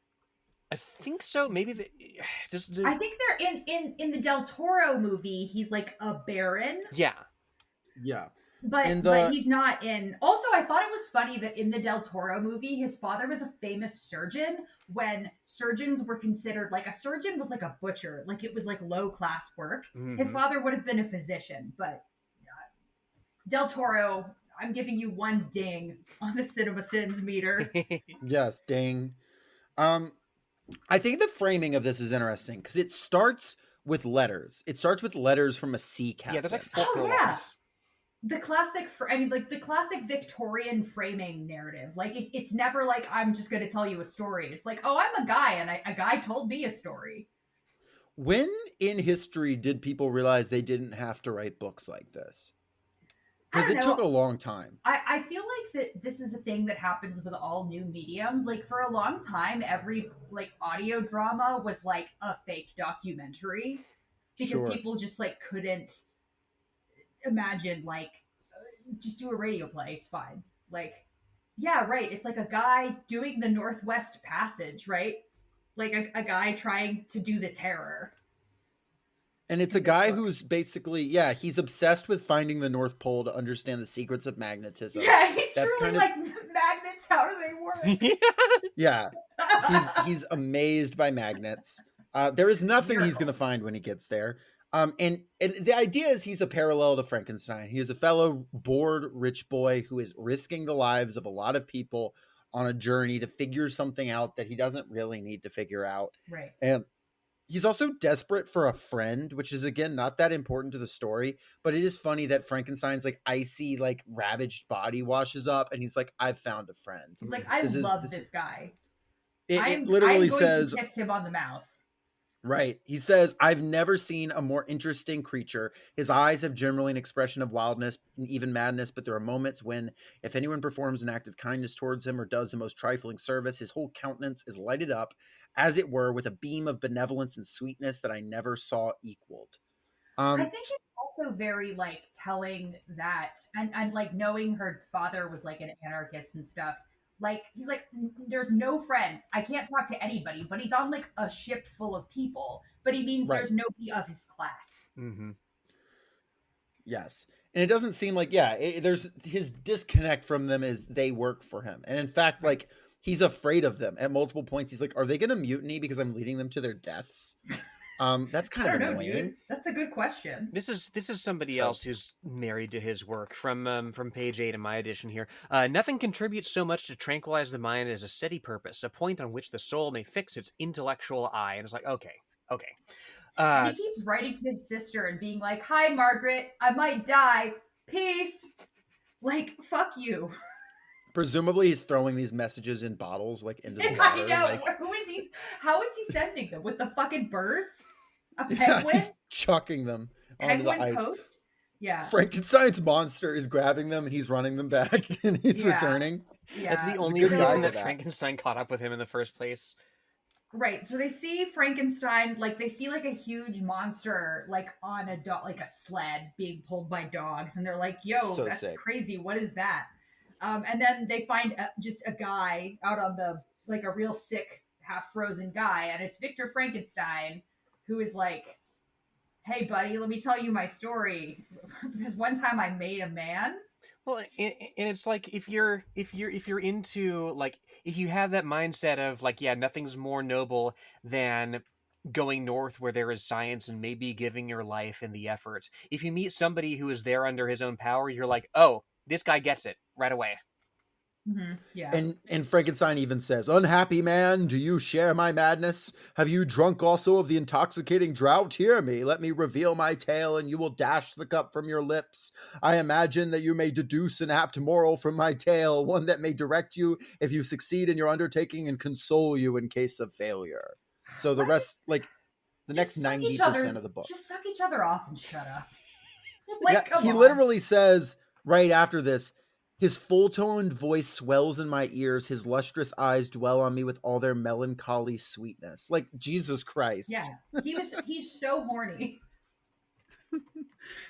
I think so. Maybe just I think they're in the Del Toro movie, he's like a baron, yeah. Yeah. but And but he's not in. Also, I thought it was funny that in the Del Toro movie, his father was a famous surgeon when surgeons were considered like a surgeon was like a butcher, like it was like low class work. His father would have been a physician, but Del Toro, I'm giving you one ding on the Cinema Sins meter. yes, dang. I think the framing of this is interesting because it starts with letters. It starts with letters from a sea captain. Yeah, there's like four Oh, yeah. prologues. The classic, like the classic Victorian framing narrative. Like it's never like I'm just going to tell you a story. It's like, oh, I'm a guy, and a guy told me a story. When in history did people realize they didn't have to write books like this? Because it took a long time. I feel like that this is a thing that happens with all new mediums. Like for a long time, every like audio drama was like a fake documentary because Sure. people just like couldn't imagine like just do a radio play. It's fine. Like yeah, right. It's like a guy doing the Northwest Passage, right? Like a guy trying to do the Terror. And it's a guy who's basically, yeah, he's obsessed with finding the North Pole to understand the secrets of magnetism. Yeah, he's That's truly kind of like magnets. How do they work? yeah. He's amazed by magnets. There is nothing he's going to find when he gets there. And the idea is he's a parallel to Frankenstein. He is a fellow bored rich boy who is risking the lives of a lot of people on a journey to figure something out that he doesn't really need to figure out. Right. And he's also desperate for a friend, which is, again, not that important to the story. But it is funny that Frankenstein's like icy, like ravaged body washes up. And he's like, I've found a friend. He's like, I love this guy. It literally I'm going says, to kiss him on the mouth. Right. He says, I've never seen a more interesting creature. His eyes have generally an expression of wildness and even madness, but there are moments when, if anyone performs an act of kindness towards him or does the most trifling service, his whole countenance is lighted up, as it were, with a beam of benevolence and sweetness that I never saw equaled. I Um, think it's also very like telling that, and like knowing her father was like an anarchist and stuff. Like he's like, there's no friends. I can't talk to anybody, but he's on like a ship full of people. But he means right. there's nobody of his class. Mm-hmm. Yes. And it doesn't seem like, yeah, there's his disconnect from them is they work for him. And in fact, Right. like, he's afraid of them at multiple points. He's like, are they going to mutiny because I'm leading them to their deaths? That's kind I of don't know, annoying. dude. That's a good question. This is somebody So, else who's married to his work from page 8 in my edition here. Nothing contributes so much to tranquilize the mind as a steady purpose, a point on which the soul may fix its intellectual eye. And it's like, okay. And he Uh, keeps writing to his sister and being like, "Hi, Margaret. I might die. Peace." Like, fuck you. presumably he's throwing these messages in bottles, like, into the I water. know. Like, Who is he? How is he sending them? With the fucking birds? A yeah, penguin? he's chucking them onto the Penguin ice. Post? Yeah. Frankenstein's monster is grabbing them and he's running them back and he's Yeah. returning. Yeah. that's the He's a only good guy reason for that that. Frankenstein caught up with him in the first place. Right. So they see Frankenstein, like they see like a huge monster, like on a dog, like a sled being pulled by dogs, and they're like, "Yo, So that's sick. crazy. What is that?" And then they find just a guy out on the like a real sick, half frozen guy, and it's Victor Frankenstein, who is like, "Hey, buddy, let me tell you my story. This one time I made a man." Well, and it's like if you're into like if you have that mindset of like yeah nothing's more noble than going north where there is science and maybe giving your life in the effort. If you meet somebody who is there under his own power, you're like, oh, this guy gets it right away. Yeah. And Frankenstein even says, "Unhappy man, do you share my madness? Have you drunk also of the intoxicating draught? Hear me, let me reveal my tale, and you will dash the cup from your lips. I imagine that you may deduce an apt moral from my tale, one that may direct you if you succeed in your undertaking and console you in case of failure." So the Why don't rest, like the just next suck each 90% of the book. just suck each other off and shut up. Like, Yeah, come he on. literally says right after this, his full toned voice swells in my ears, his lustrous eyes dwell on me with all their melancholy sweetness. Like, Jesus Christ. Yeah. He's so horny.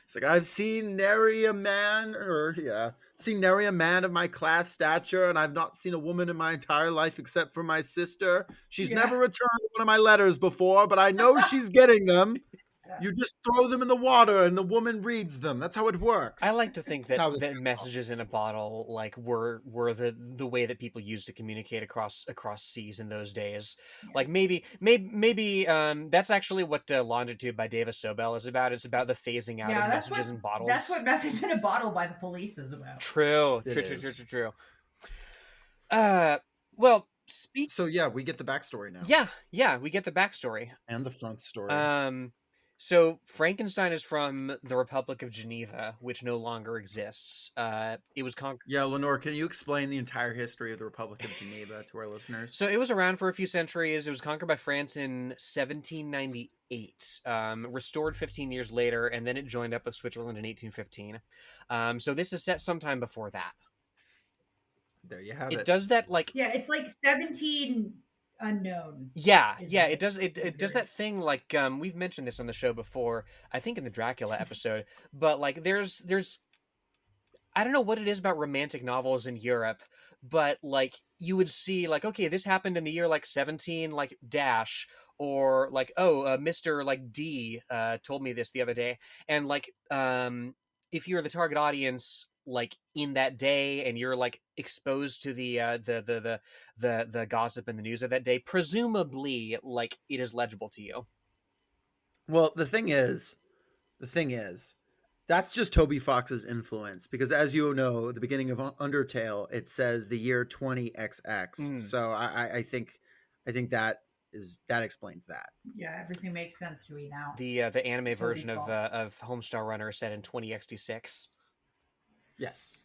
It's like, I've seen nary a man, seen nary a man of my class stature, and I've not seen a woman in my entire life except for my sister. She's Yeah. never returned one of my letters before, but I know she's getting them. You just throw them in the water and the woman reads them. That's how it works. I like to think That's how that, this that messages in a bottle like were the way that people used to communicate across seas in those days. Yeah. Like maybe that's actually what Longitude by Davis Sobel is about. It's about the phasing out Yeah, of that's messages in bottles. That's what Message in a Bottle by the Police is about. True. It is. True. Well, So yeah, we get the backstory now. Yeah, we get the backstory. And the front story. So Frankenstein is from the Republic of Geneva, which no longer exists. It was conquered. Yeah, Lenore, can you explain the entire history of the Republic of Geneva to our listeners? So it was around for a few centuries. It was conquered by France in 1798, restored 15 years later, and then it joined up with Switzerland in 1815. So this is set sometime before that. There you have It it. does that like Yeah, it's like 17 unknown. yeah, Isn't yeah. it? It does it does that thing like we've mentioned this on the show before. I think in the Dracula episode, but like there's I don't know what it is about romantic novels in Europe, but like you would see like okay, this happened in the year like 17 like dash or like oh, Mr. like D told me this the other day and like if you're the target audience like in that day and you're like exposed to the gossip and the news of that day, presumably like it is legible to you. Well, the thing is, that's just Toby Fox's influence because, as you know, at the beginning of Undertale, it says the year 20XX. So I think that explains that. Yeah, everything makes sense to me now. The anime It's version Toby's of Homestar Runner is set in 20XT6. Yes.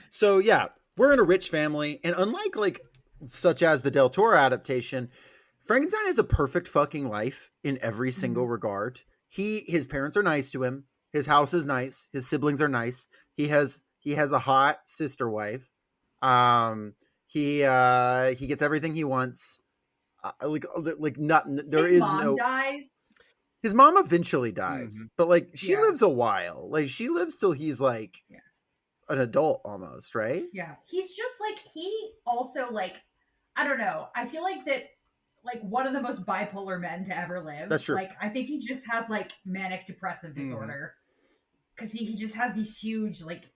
So yeah, we're in a rich family, and unlike like such as the Del Toro adaptation, Frankenstein has a perfect fucking life in every single Mhm. regard. His parents are nice to him. His house is nice. His siblings are nice. He has a hot sister wife. Um, he gets everything he wants. Like not there His is mom no dies. his mom eventually dies, Mhm. but like she Yeah. lives a while. Like she lives till he's like Yeah. an adult almost, right? Yeah. He's just like, he also, like, I don't know. I feel like that, like, one of the most bipolar men to ever live. That's true. Like, I think he just has, like, manic depressive disorder. Because he just has these huge, like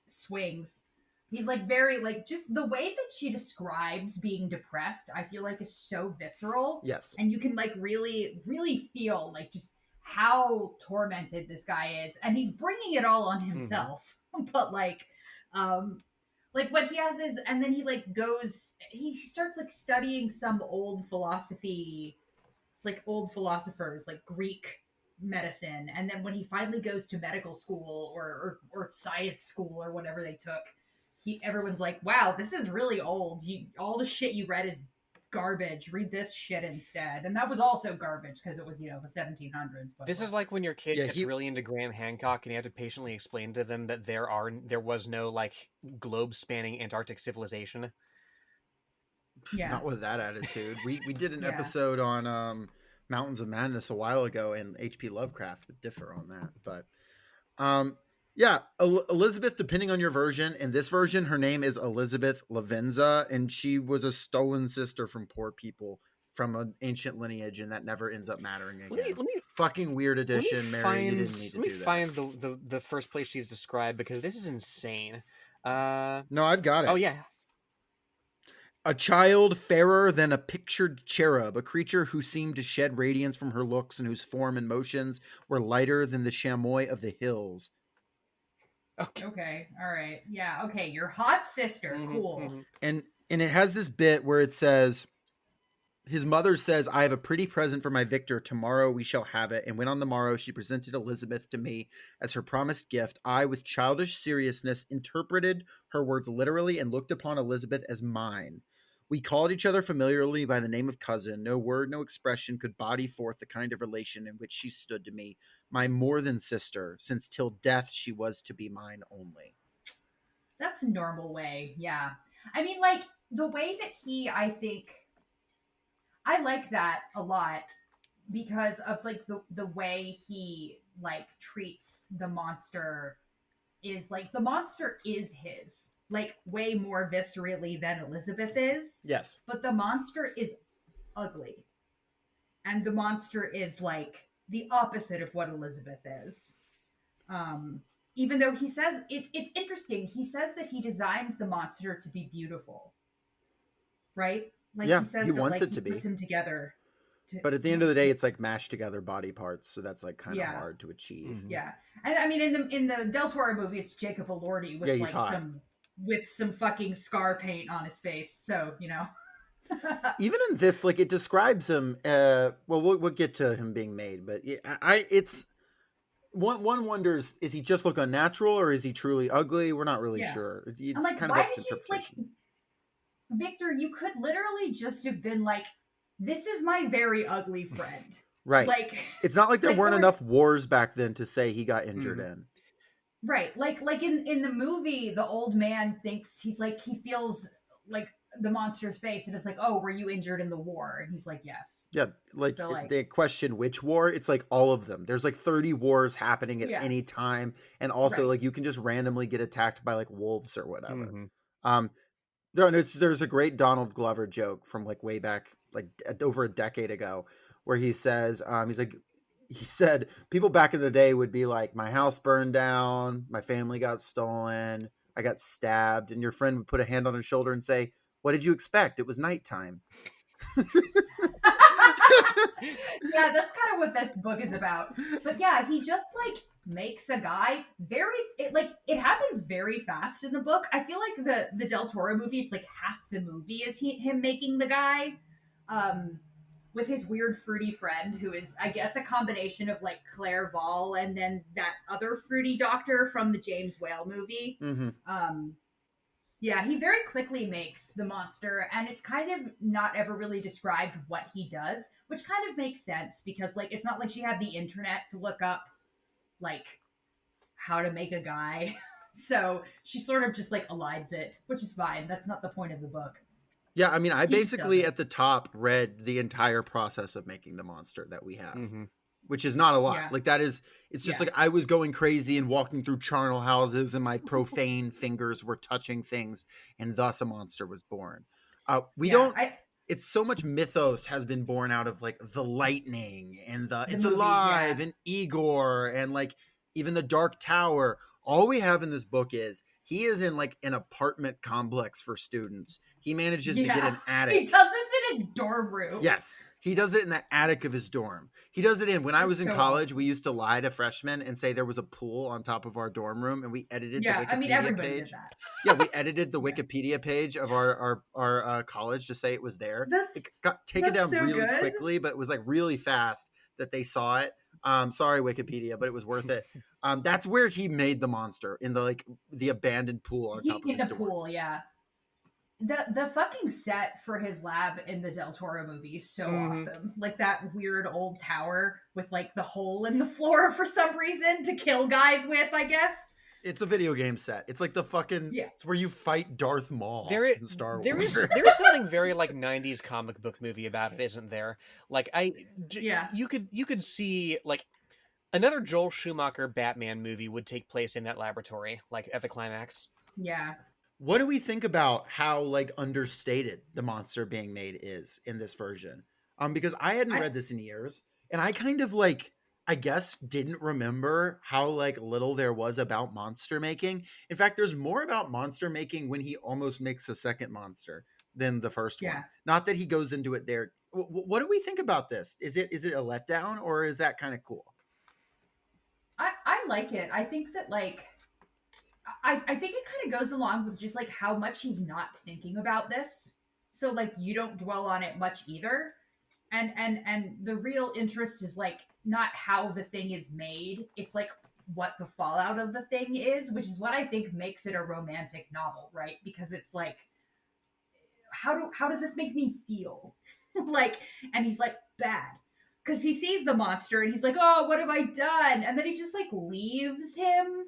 swings. He's, like, very, like, just the way that she describes being depressed, I feel like is so visceral. Yes. And you can, like, really, really feel, like, just how tormented this guy is. And he's bringing it all on himself. But, like what he has is, and then he like goes, he starts like studying some old philosophy. It's like old philosophers, like Greek medicine. And then when he finally goes to medical school or science school or whatever they took, everyone's like, wow, this is really old. All the shit you read is garbage. Read this shit instead. And that was also garbage because it was, the 1700s. But This is like when your kid Yeah, gets really into Graham Hancock and you have to patiently explain to them that there was no like globe spanning Antarctic civilization. yeah, Not with that attitude. We did an Yeah. episode on Mountains of Madness a while ago, and H.P. Lovecraft would differ on that. But yeah, Elizabeth, depending on your version, in this version, her name is Elizabeth Lavenza, and she was a stolen sister from poor people from an ancient lineage, and that never ends up mattering again. Let me Fucking weird addition, Mary. You didn't need to let me do that. find the first place she's described because this is insane. No, I've got it. Oh yeah. A child fairer than a pictured cherub, a creature who seemed to shed radiance from her looks and whose form and motions were lighter than the chamois of the hills. Okay. All right. Yeah. Okay. Your hot sister. Cool. And it has this bit where it says, his mother says, I have a pretty present for my Victor. Tomorrow we shall have it. And when on the morrow she presented Elizabeth to me as her promised gift, I, with childish seriousness, interpreted her words literally and looked upon Elizabeth as mine. We called each other familiarly by the name of cousin. No word, no expression could body forth the kind of relation in which she stood to me, my more than sister, since till death she was to be mine only. That's a normal way. Yeah. I mean, like, the way that I think, I like that a lot because of, like, the way he, like, treats the monster is, like, the monster is his. Like, way more viscerally than Elizabeth is. Yes. But the monster is ugly. And the monster is, like, the opposite of what Elizabeth is. Even though he says it's interesting, he says that he designs the monster to be beautiful, right? Like, Yeah, he says he that, wants like, it to he puts be. him together. But at the end of the day, it's like mashed together body parts, so that's like kind of Yeah. hard to achieve. Yeah, and I mean, in the Del Toro movie, it's Jacob Elordi with, Yeah, he's like, hot. some fucking scar paint on his face. So, Even in this, like, it describes him. Well, we'll get to him being made, but it's one wonders: is he just look unnatural, or is he truly ugly? We're not really Yeah. sure. I'm It's like, kind of why up to did you, like, interpretation. Victor? You could literally just have been like, "This is my very ugly friend." Right. Like, It's not like there like, weren't or- enough wars back then to say he got injured in. right? Like in the movie, the old man thinks, he's like, he feels like the monster's face, and it's like, "Oh, were you injured in the war?" And he's like, "Yes." Yeah, like, So, like, they question which war. It's like all of them. There's like 30 wars happening at Yeah. any time, and also Right. like you can just randomly get attacked by like wolves or whatever. Mhm. No, and there's a great Donald Glover joke from like way back, like over a decade ago, where he says, he said people back in the day would be like, my house burned down, my family got stolen, I got stabbed, and your friend would put a hand on his shoulder and say, what did you expect? It was nighttime. Yeah, that's kind of what this book is about. But yeah, he just, like, makes a guy it happens very fast in the book. I feel like the Del Toro movie, it's like half the movie is him making the guy, with his weird fruity friend who is, I guess, a combination of, like, Claire Val and then that other fruity doctor from the James Whale movie. Mm-hmm. Yeah, he very quickly makes the monster, and it's kind of not ever really described what he does, which kind of makes sense because, like, it's not like she had the internet to look up, like, how to make a guy. So she sort of just, like, elides it, which is fine. That's not the point of the book. Yeah, I mean, I He just does basically it. at the top read the entire process of making the monster that we have, Mm-hmm. which is not a lot. Yeah. Like that is, it's just Yeah. like I was going crazy and walking through charnel houses, and my profane fingers were touching things, and thus a monster was born. We Yeah. don't. It's so much mythos has been born out of like the lightning and the The it's movies, alive yeah. and Igor and like even the Dark Tower. All we have in this book is he is in like an apartment complex for students. He manages to get Yeah. an He attic. does this in his dorm room. Yes, he does it in the attic of his dorm. He does it in when I was It's in so college. We awesome. used to lie to freshmen and say there was a pool on top of our dorm room, and we edited the Yeah, I mean, Wikipedia everybody did page. that. Yeah, we edited the Yeah. Wikipedia page of our college to say it was there. It That's got taken that's down so really good. quickly, but it was like really fast that they saw it. Sorry Wikipedia, but it was worth it. That's where he made the monster in the like the abandoned pool on He top of in his the dorm. pool, yeah. The fucking set for his lab in the Del Toro movie is so awesome. Like that weird old tower with like the hole in the floor for some reason to kill guys with, I guess. It's a video game set. It's like the fucking. Yeah. It's where you fight Darth Maul There in Star there Wars. is something very like 90s comic book movie about it, isn't there? Like Yeah. you could see like another Joel Schumacher Batman movie would take place in that laboratory, like at the climax. Yeah. What do we think about how like understated the monster being made is in this version? Because I hadn't I read this in years, and I kind of like I guess didn't remember how like little there was about monster making. In fact, there's more about monster making when he almost makes a second monster than the first yeah. one. Not that he goes into it there. What do we think about this? Is it a letdown or is that kind of cool? I like it. I think that like I think it kind of goes along with just like how much he's not thinking about this. So like you don't dwell on it much either. And the real interest is like not how the thing is made. It's like what the fallout of the thing is, which is what I think makes it a romantic novel, right? Because it's like how does this make me feel? Like and he's like bad. Cuz he sees the monster and he's like, "Oh, what have I done?" And then he just like leaves him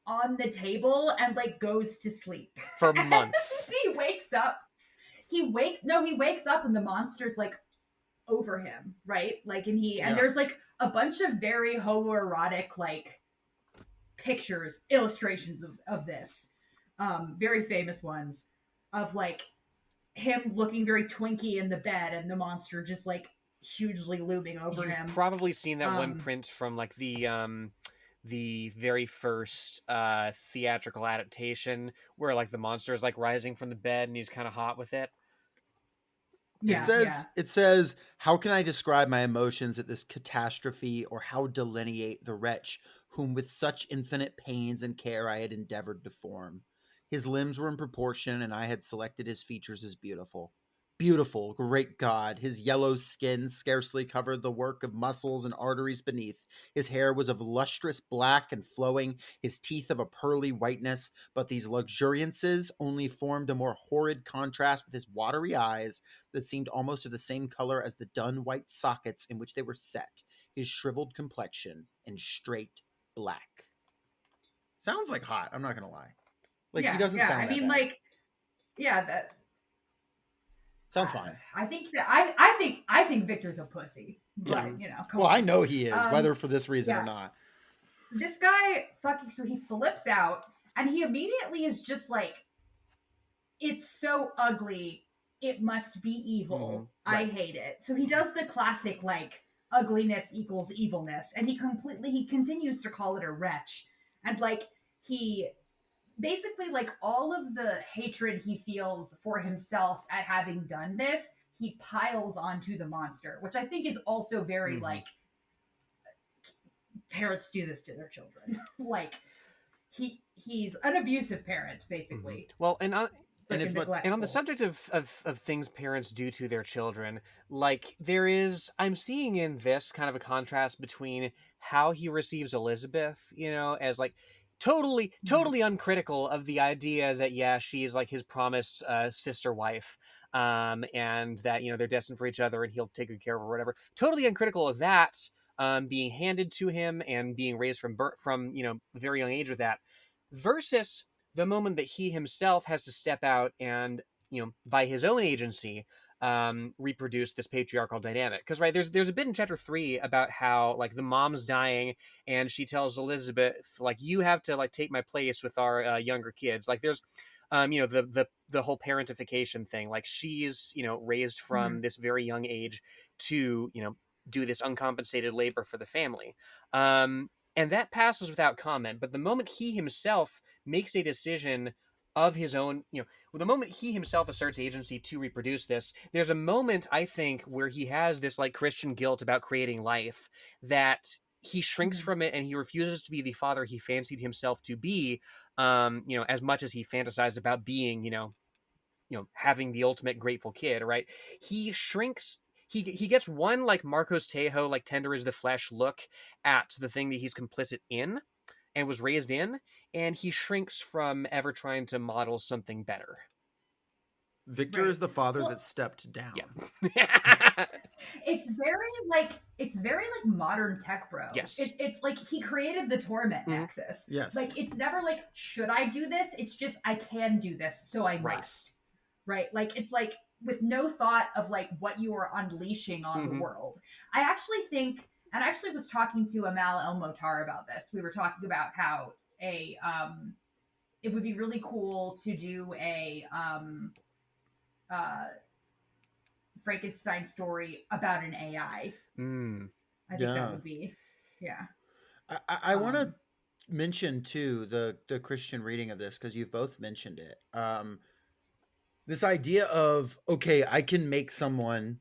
on the table and like goes to sleep. For And months. he wakes up. He wakes up and the monster's like over him, right? Like and Yeah. there's like a bunch of very homoerotic like pictures, illustrations of this. Very famous ones of like him looking very twinky in the bed and the monster just like hugely looming over You've him. probably seen that one Um, print from like the very first theatrical adaptation where like the monster is like rising from the bed and he's kind of hot with it. It yeah, says yeah. it says, "How can I describe my emotions at this catastrophe, or how delineate the wretch whom with such infinite pains and care I had endeavored to form? His limbs were in proportion, and I had selected his features as beautiful. Beautiful, great God! His yellow skin scarcely covered the work of muscles and arteries beneath. His hair was of lustrous black and flowing, his teeth of a pearly whiteness, but these luxuriances only formed a more horrid contrast with his watery eyes that seemed almost of the same color as the dun white sockets in which they were set, his shriveled complexion, and straight black." Sounds like hot, I'm not gonna lie. Like, he Yeah, doesn't yeah. sound I that mean bad. like yeah, that Sounds fine. I think that I think Victor's a pussy, but Yeah. you know, come Well, I on. know he is, whether for this reason or Yeah, not. this guy fucking so he flips out and he immediately is just like, it's so ugly, it must be evil. I Right. hate it. So he does the classic like ugliness equals evilness, and he continues to call it a wretch, and like he basically like all of the hatred he feels for himself at having done this he piles onto the monster, which I think is also very Mhm. like parents do this to their children. Like he's an abusive parent basically. Well, And it's Freaking what and on the neglectful. subject of things parents do to their children, like I'm seeing in this kind of a contrast between how he receives Elizabeth, as like totally uncritical of the idea that she's like his promised sister wife, and that they're destined for each other and he'll take good care of her or whatever. Totally uncritical of that, being handed to him and being raised from a very young age with that, versus the moment that he himself has to step out and by his own agency reproduce this patriarchal dynamic. Because there's a bit in chapter 3 about how like the mom's dying and she tells Elizabeth like, you have to like take my place with our younger kids. Like there's the whole parentification thing. Like she's raised from this very young age to do this uncompensated labor for the family, and that passes without comment. But the moment he himself makes a decision of his own, the moment he himself asserts agency to reproduce this, there's a moment, I think, where he has this like Christian guilt about creating life, that he shrinks from it and he refuses to be the father he fancied himself to be, as much as he fantasized about being, having the ultimate grateful kid, right? He shrinks. He gets one like Marcos Tejo, like tender as the flesh look at the thing that he's complicit in and was raised in, and he shrinks from ever trying to model something better. Victor is the father that stepped down. Yeah. It's very like modern tech bro. Yes. It's like he created the torment nexus. Yes. Like it's never like, should I do this? It's just, I can do this, so I must. Right? Like it's like with no thought of like what you are unleashing on the world. I actually think, and I actually was talking to Amal El-Motar about this. We were talking about how it would be really cool to do a Frankenstein story about an AI. I think that would be, I want to mention too the Christian reading of this, because you've both mentioned it. This idea of, okay, I can make something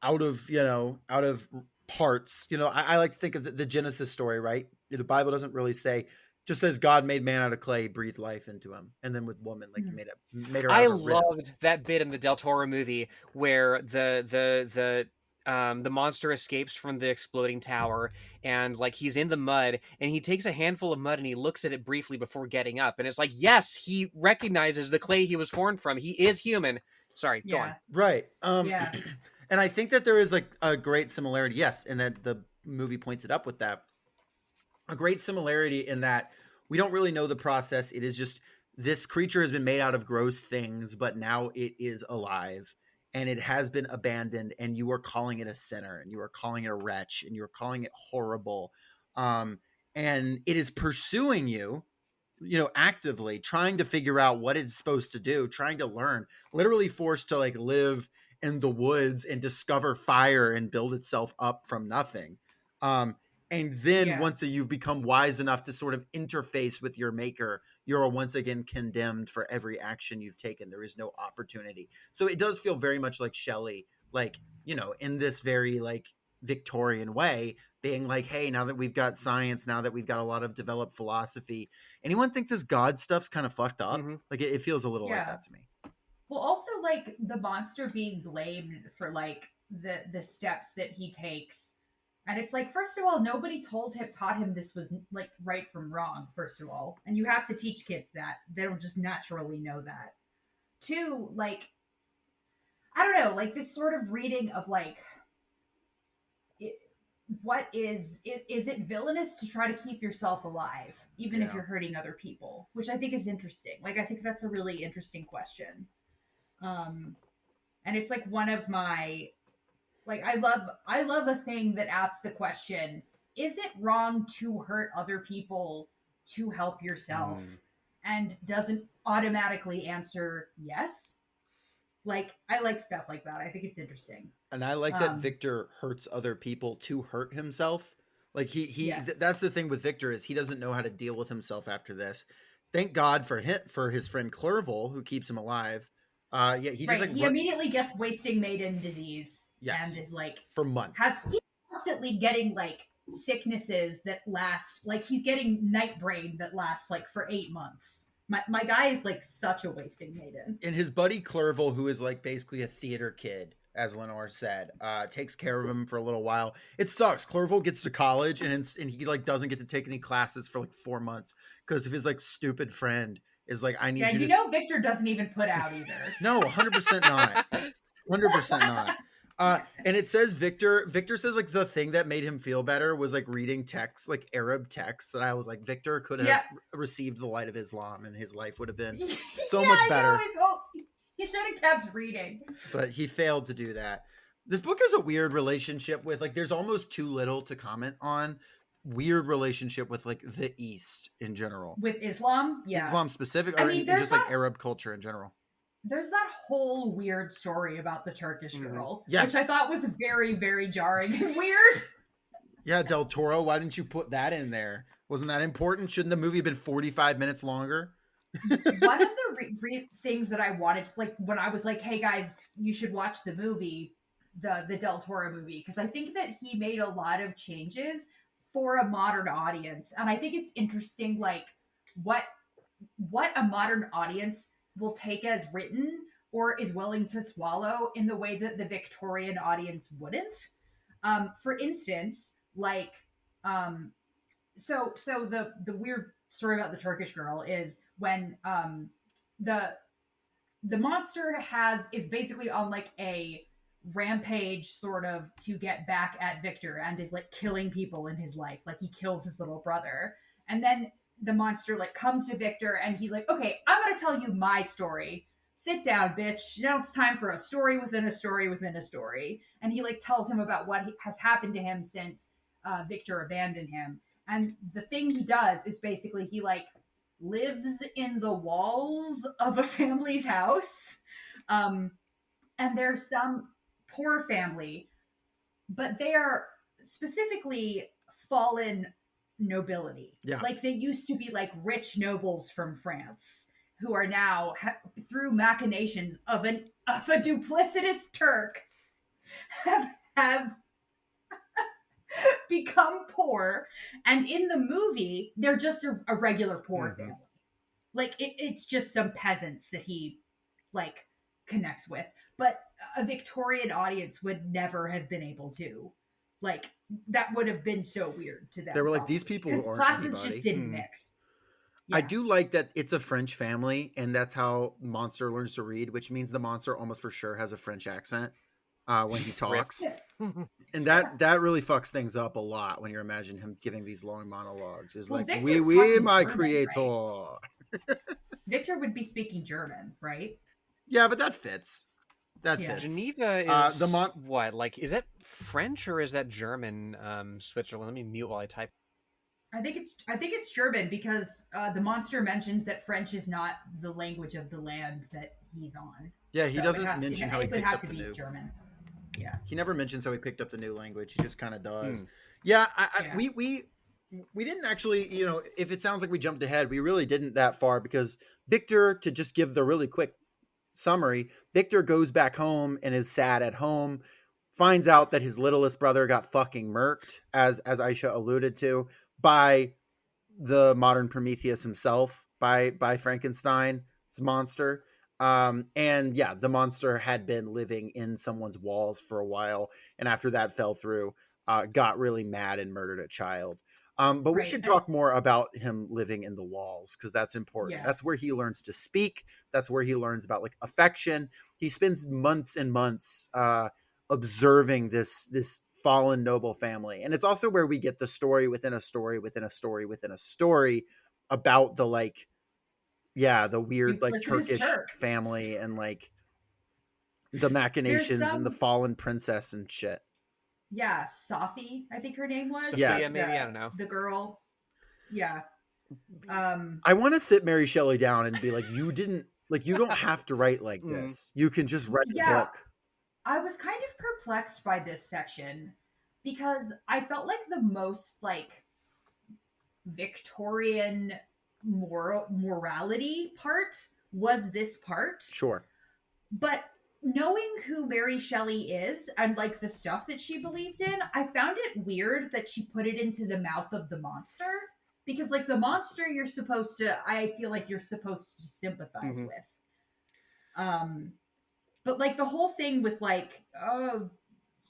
out of parts. I like to think of the Genesis story, right? The Bible doesn't really say, just says God made man out of clay, breathed life into him, and then with woman, like made her. I loved that bit in the Del Toro movie where the monster escapes from the exploding tower, and like he's in the mud and he takes a handful of mud and he looks at it briefly before getting up, and it's like, yes, he recognizes the clay he was formed from. He is human. Sorry, go on. Right. And I think that there is like a great similarity, yes, and that the movie points it up with that. A great similarity in that we don't really know the process. It is just, this creature has been made out of gross things, but now it is alive and it has been abandoned, and you are calling it a sinner, and you are calling it a wretch, and you are calling it horrible. And it is pursuing you, actively trying to figure out what it's supposed to do, trying to learn, literally forced to like live in the woods and discover fire and build itself up from nothing. And then once you've become wise enough to sort of interface with your maker, you're once again condemned for every action you've taken. There is no opportunity. So it does feel very much like Shelley, like, in this very like Victorian way, being like, hey, now that we've got science, now that we've got a lot of developed philosophy, anyone think this God stuff's kind of fucked up? Like it feels a little like that to me. Well, also like the monster being blamed for like the steps that he takes. And it's like, first of all, nobody taught him this was like right from wrong, first of all. And you have to teach kids that. They don't just naturally know that. Two, like, I don't know, like this sort of reading of like, what is it villainous to try to keep yourself alive, even if you're hurting other people? Which I think is interesting. Like, I think that's a really interesting question. And it's like one of my, like, I love a thing that asks the question, is it wrong to hurt other people to help yourself? And doesn't automatically answer yes. Like, I like stuff like that. I think it's interesting. And I like that Victor hurts other people to hurt himself. Like he that's the thing with Victor, is he doesn't know how to deal with himself after this. Thank God for his friend Clerval, who keeps him alive. He immediately gets wasting maiden disease and is like, for months. He's constantly getting like sicknesses that last, like he's getting night brain that lasts like for 8 months. My guy is like such a wasting maiden. And his buddy Clerval, who is like basically a theater kid, as Lenore said. Takes care of him for a little while. It sucks. Clerval gets to college and he like doesn't get to take any classes for like 4 months because of his like stupid friend is like, I Yeah, need you you to. know Victor doesn't even put out either. No, 100% not. 100% not. And it says Victor says like the thing that made him feel better was like reading texts, like Arab texts. And I was like, Victor could have Yeah. received the light of Islam and his life would have been Yeah, so much I better. know. Oh, he should have kept reading. But he failed to do that. This book has a weird relationship with like there's almost too little to comment on. Weird relationship with like the East in general. With Islam? Yeah. Islam specific I or mean, in just like Arab culture in general. There's that whole weird story about the Turkish girl, Yes. which I thought was very, very jarring and weird. Yeah, Del Toro, why didn't you put that in there? Wasn't that important? Shouldn't the movie have been 45 minutes longer? One of the things that I wanted, like when I was like, hey guys, you should watch the movie, the Del Toro movie, because I think that he made a lot of changes for a modern audience. And I think it's interesting, like what a modern audience will take as written or is willing to swallow in the way that the Victorian audience wouldn't. For instance, like, so the weird story about the Turkish girl is when the monster is basically on like a rampage sort of to get back at Victor and is like killing people in his life. Like he kills his little brother. And then the monster like comes to Victor and he's like, okay, I'm going to tell you my story. Sit down, bitch. Now it's time for a story within a story within a story. And he like tells him about what has happened to him since Victor abandoned him. And the thing he does is basically he like lives in the walls of a family's house. And there's some poor family, but they are specifically fallen nobility. Yeah. Like they used to be like rich nobles from France who are now through machinations of a duplicitous Turk have become poor, and in the movie they're just a regular poor family. Like it's just some peasants that he like connects with, but a Victorian audience would never have been able to, like, that would have been so weird to them. They were like, these people because aren't classes anybody. just didn't mix. I Yeah. do like that it's a French family, and that's how Monster learns to read, which means the monster almost for sure has a French accent when he talks. And that really fucks things up a lot when you imagine him giving these long monologues. It's like, Victor's oui, fucking my German, creator. right? Victor would be speaking German, right? Yeah, but that fits. That Yeah. fits. Geneva is the what? Like, is that French or is that German? Switzerland. Let me mute while I type. I think it's German because the monster mentions that French is not the language of the land that he's on. Yeah, he So doesn't it has mention to, how he it would picked have up to the be new. German. Yeah. He never mentions how he picked up the new language. He just kind of does. Yeah, Yeah. We didn't actually, you know, if it sounds like we jumped ahead, we really didn't that far because Victor, to just give the really quick summary, Victor goes back home and is sad at home, finds out that his littlest brother got fucking murked, as Aisha alluded to, by the modern Prometheus himself, by Frankenstein's monster. And yeah, the monster had been living in someone's walls for a while, and after that fell through, got really mad and murdered a child. But we should talk more about him living in the walls because that's important. Yeah. That's where he learns to speak. That's where he learns about like affection. He spends months and months observing this fallen noble family, and it's also where we get the story within a story within a story within a story about the like, yeah, the weird like Turkish family and like the machinations and the fallen princess and shit. Yeah, Safi, I think her name was. Sophia, maybe, I don't know. The girl. Yeah. I want to sit Mary Shelley down and be like, you don't have to write like this. You can just write the book. I was kind of perplexed by this section because I felt like the most like Victorian morality part was this part. Sure. But knowing who Mary Shelley is and like the stuff that she believed in, I found it weird that she put it into the mouth of the monster, because like the monster I feel like you're supposed to sympathize with. But like the whole thing with like, oh,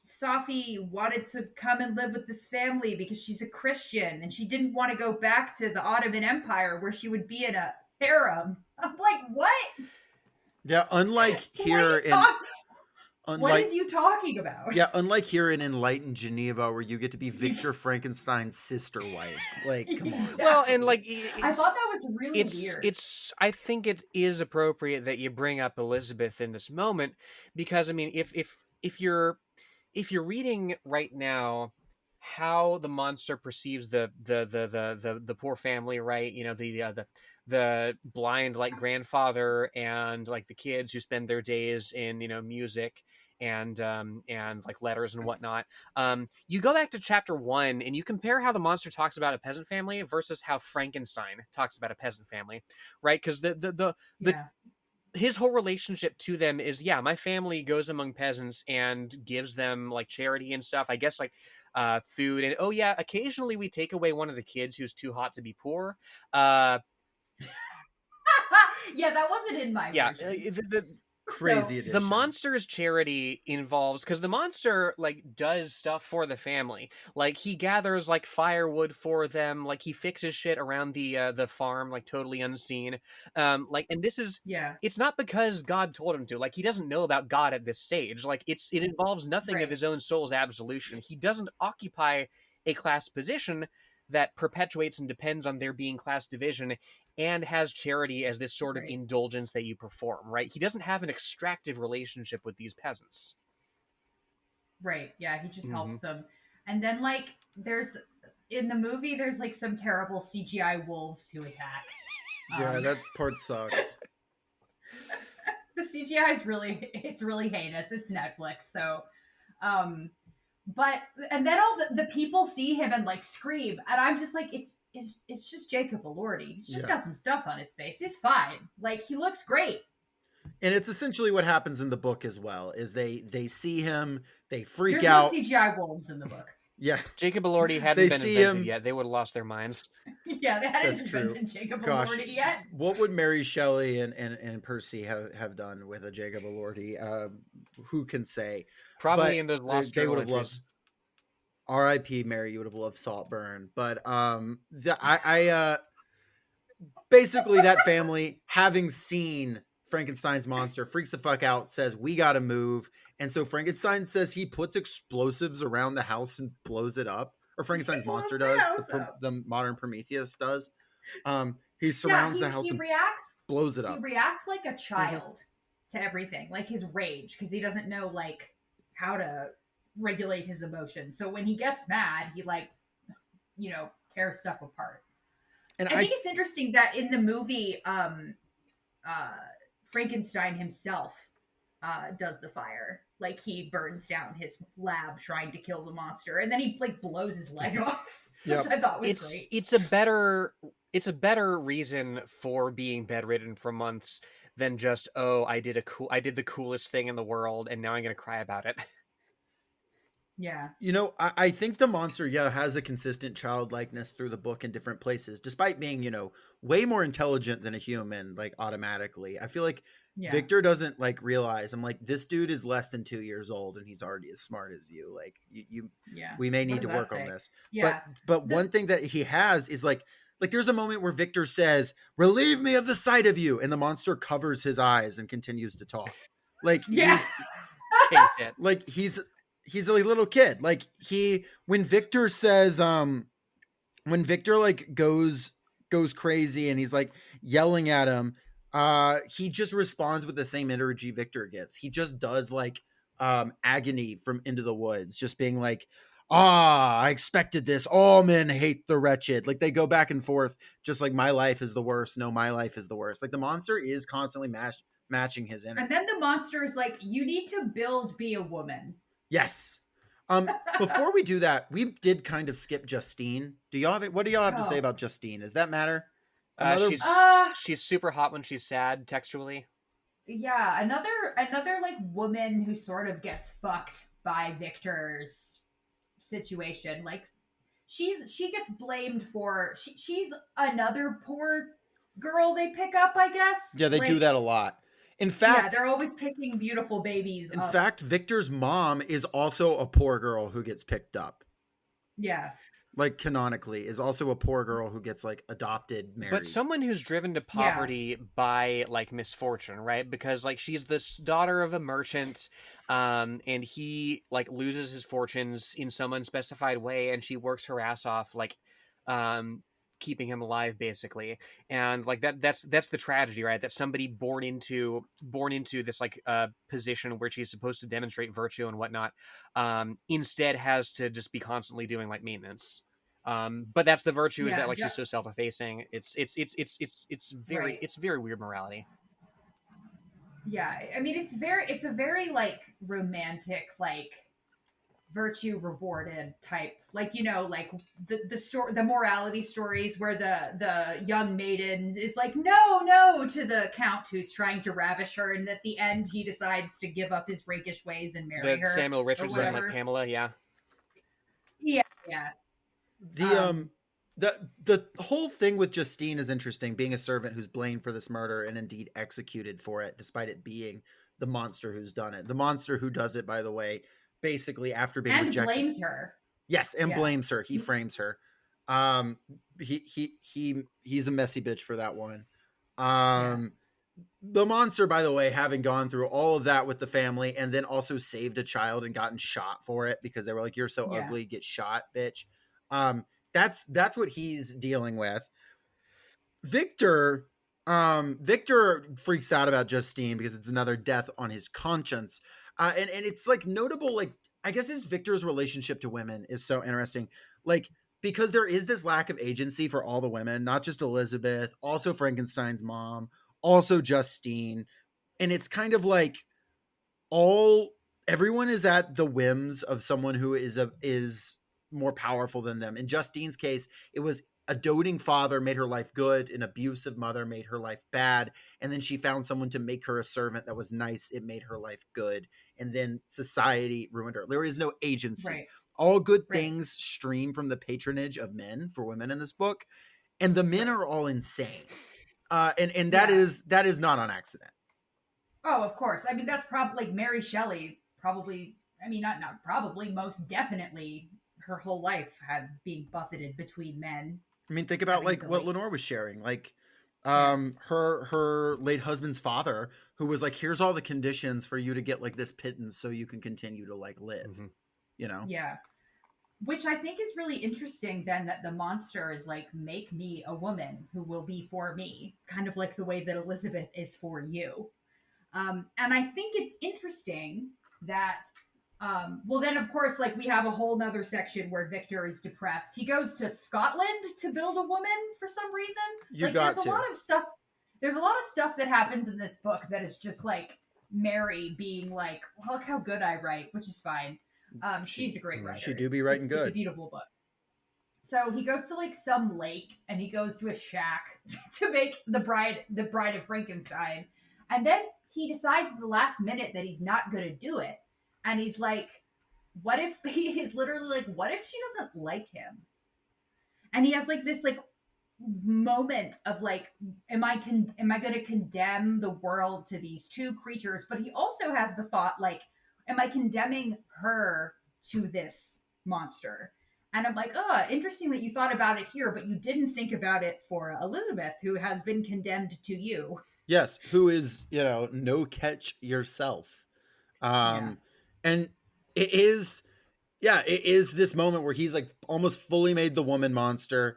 Safi wanted to come and live with this family because she's a Christian and she didn't want to go back to the Ottoman Empire where she would be in a harem. I'm like, what? Yeah, unlike What are here you in talking? What unlike is you talking about? yeah, unlike here in enlightened Geneva where you get to be Victor Frankenstein's sister wife. Like, come on. Exactly. Well, and like I thought that was really weird. it's I think it is appropriate that you bring up Elizabeth in this moment because I mean if you're reading right now how the monster perceives the poor family, right? You know, the blind like grandfather and like the kids who spend their days in, you know, music and like letters and whatnot. You go back to chapter 1 and you compare how the monster talks about a peasant family versus how Frankenstein talks about a peasant family, right? Because the Yeah. his whole relationship to them is, yeah, my family goes among peasants and gives them like charity and stuff, I guess, like food, and oh yeah, occasionally we take away one of the kids who's too hot to be poor. Yeah, that wasn't in my Yeah, version. Crazy So, edition. the monster's charity involves, because the monster like does stuff for the family, like he gathers like firewood for them, like he fixes shit around the farm like totally unseen, like, and this is, yeah, it's not because God told him to, like he doesn't know about God at this stage, like it involves nothing of right, his own soul's absolution. He doesn't occupy a class position that perpetuates and depends on there being class division, and has charity as this sort of right, indulgence that you perform, right? He doesn't have an extractive relationship with these peasants. right. Yeah, he just Mm-hmm. helps them. And then, like, there's in the movie, there's like some terrible CGI wolves who attack. Yeah, that part sucks. The CGI is it's really heinous. It's Netflix, so um but and then all the people see him and like scream, and I'm just like, it's just Jacob Elordi. He's just got some stuff on his face. He's fine. Like, he looks great. And it's essentially what happens in the book as well, is they see him, they freak There's out. no CGI wolves in the book. Yeah. Jacob Elordi hadn't They been see invented him. yet. They would have lost their minds. Yeah, they hadn't That's true. invented Jacob Gosh, Elordi yet. what would Mary Shelley and Percy have done with a Jacob Elordi? Who can say? Probably But in those lost they journal would have loved. entries. R.I.P. Mary, you would have loved Saltburn. But basically that family, having seen Frankenstein's monster, freaks the fuck out, says we gotta move. And so Frankenstein says he puts explosives around the house and blows it up. Or Frankenstein's monster does. The modern Prometheus does. He surrounds the house he and reacts. blows it He up. reacts like a child to everything, like his rage, because he doesn't know like how to regulate his emotions. So when he gets mad, he like, tears stuff apart. And I think it's interesting that in the movie, Frankenstein himself does the fire. Like, he burns down his lab trying to kill the monster, and then he like blows his leg off, which I thought was great. It's a better reason for being bedridden for months than just, oh, I did the coolest thing in the world and now I'm gonna cry about it. Yeah. I think the monster, has a consistent childlikeness through the book in different places, despite being, way more intelligent than a human, like, automatically. I feel like Victor doesn't, like, realize, I'm like, this dude is less than 2 years old and he's already as smart as you. Like, we may need to work on this. Yeah. But one thing that he has is, like, there's a moment where Victor says, relieve me of the sight of you. And the monster covers his eyes and continues to talk. Like, he's a little kid. Like, when Victor says, when Victor like goes crazy and he's like yelling at him, he just responds with the same energy Victor gets. He just does like agony from Into the Woods, just being like, I expected this. All men hate the wretched. Like, they go back and forth, just like, my life is the worst. No, my life is the worst. Like, the monster is constantly matching his energy. And then the monster is like, you need to be a woman. Yes. Before we do that, we did kind of skip Justine. What do y'all have to say about Justine? Does that matter? She's super hot when she's sad, textually. Yeah, another like woman who sort of gets fucked by Victor's situation. Like, she gets blamed for she's another poor girl they pick up, I guess. Yeah, they do that a lot. In Yeah, fact, they're always picking beautiful babies in up. fact, Victor's mom is also a poor girl who gets picked up. Yeah. Like canonically, is also a poor girl who gets like adopted, But married. someone who's driven to Yeah. poverty by like misfortune, right? Because like she's this daughter of a merchant, and he like loses his fortunes in some unspecified way, and she works her ass off, like, um, keeping him alive, basically. And like that's the tragedy, right? That somebody born into this like position where she's supposed to demonstrate virtue and whatnot, instead has to just be constantly doing like maintenance. But that's the virtue, is that Yeah. like she's so self-effacing. Right. It's very weird morality. Yeah. I mean, it's a very like romantic, like virtue rewarded type, like, like the story, the morality stories where the young maiden is like, no, to the count who's trying to ravish her, and at the end he decides to give up his rakish ways and marry The her Samuel or Richardson, Right. like whatever. Pamela, yeah. Yeah. Yeah. The um the whole thing with Justine is interesting, being a servant who's blamed for this murder and indeed executed for it, despite it being the monster who's done it. The monster who does it, by the way, basically after being and rejected. blames her. Yes, and Yeah. blames her. He frames her. Um, he's a messy bitch for that one. Yeah. Um, the monster, by the way, having gone through all of that with the family and then also saved a child and gotten shot for it because they were like, "You're so Yeah. ugly, get shot, bitch." Um, that's what he's dealing with. Victor, Victor freaks out about Justine because it's another death on his conscience. And it's like notable, like, I guess his Victor's relationship to women is so interesting. Like, because there is this lack of agency for all the women, not just Elizabeth, also Frankenstein's mom, also Justine. And it's kind of like all everyone is at the whims of someone who is more powerful than them. In Justine's case, it was a doting father made her life good, an abusive mother made her life bad, and then she found someone to make her a servant that was nice, it made her life good, and then society ruined her. There is no agency. Right. All good Right. things stream from the patronage of men for women in this book, and the men Right. are all insane. And Yeah. that is not on accident. Oh, of course. I mean, that's probably like Mary Shelley. Probably. I mean, not probably. Most definitely, her whole life had being buffeted between men, I mean, think about having like to what like. Lenore was sharing. Like, Yeah. her late husband's father, who was like, "Here's all the conditions for you to get like this pittance, so you can continue to like live." Mm-hmm. You know? Yeah. Which I think is really interesting. Then that the monster is like, make me a woman who will be for me, kind of like the way that Elizabeth is for you. And I think it's interesting that, well, then of course, like we have a whole nother section where Victor is depressed. He goes to Scotland to build a woman for some reason. You Like there's got a lot to. of stuff. There's a lot of stuff that happens in this book that is just like Mary being like, look how good I write, which is fine. She's a great She writer. do be writing It's a good. beautiful book. So he goes to like some lake and he goes to a shack to make the bride of Frankenstein. And then he decides at the last minute that he's not going to do it. And he's like, what if he's literally like, what if she doesn't like him? And he has like this like moment of like, am I going to condemn the world to these two creatures? But he also has the thought like, am I condemning her to this monster? And I'm like, oh, interesting that you thought about it here, but you didn't think about it for Elizabeth, who has been condemned to you. Yes, who is, no catch yourself. Yeah. And it is, yeah, it is this moment where he's like almost fully made the woman monster.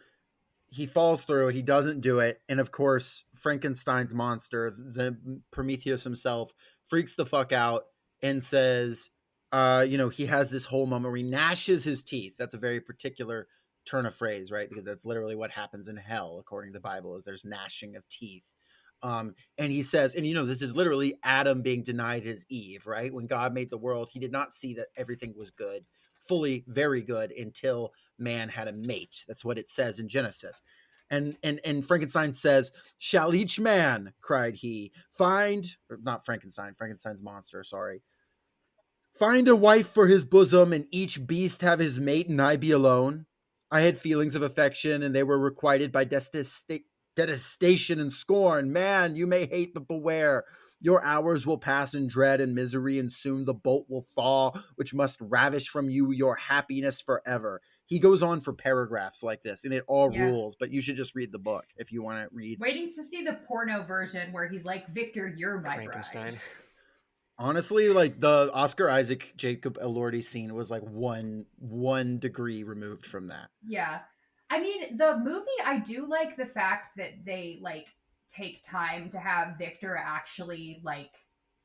He falls through it. He doesn't do it. And of course, Frankenstein's monster, the Prometheus himself, freaks the fuck out and says, he has this whole moment where he gnashes his teeth. That's a very particular turn of phrase, right? Because that's literally what happens in hell, according to the Bible, is there's gnashing of teeth. And he says, and this is literally Adam being denied his Eve, right? When God made the world, he did not see that everything was good, fully very good, until man had a mate. That's what it says in Genesis. And Frankenstein says, "Shall each man," cried he, "find," or not Frankenstein, Frankenstein's monster, sorry, "find a wife for his bosom, and each beast have his mate, and I be alone? I had feelings of affection, and they were requited by detestation and scorn. Man, you may hate, but beware. Your hours will pass in dread and misery, and soon the bolt will fall, which must ravish from you your happiness forever. He goes on for paragraphs like this, and it all Yeah. rules, but you should just read the book if you want to read. Waiting to see the porno version where he's like, Victor, you're my Frankenstein. bride. Honestly, like the Oscar Isaac Jacob Elordi scene was like one degree removed from that. Yeah. I mean, the movie, I do like the fact that they like take time to have Victor actually like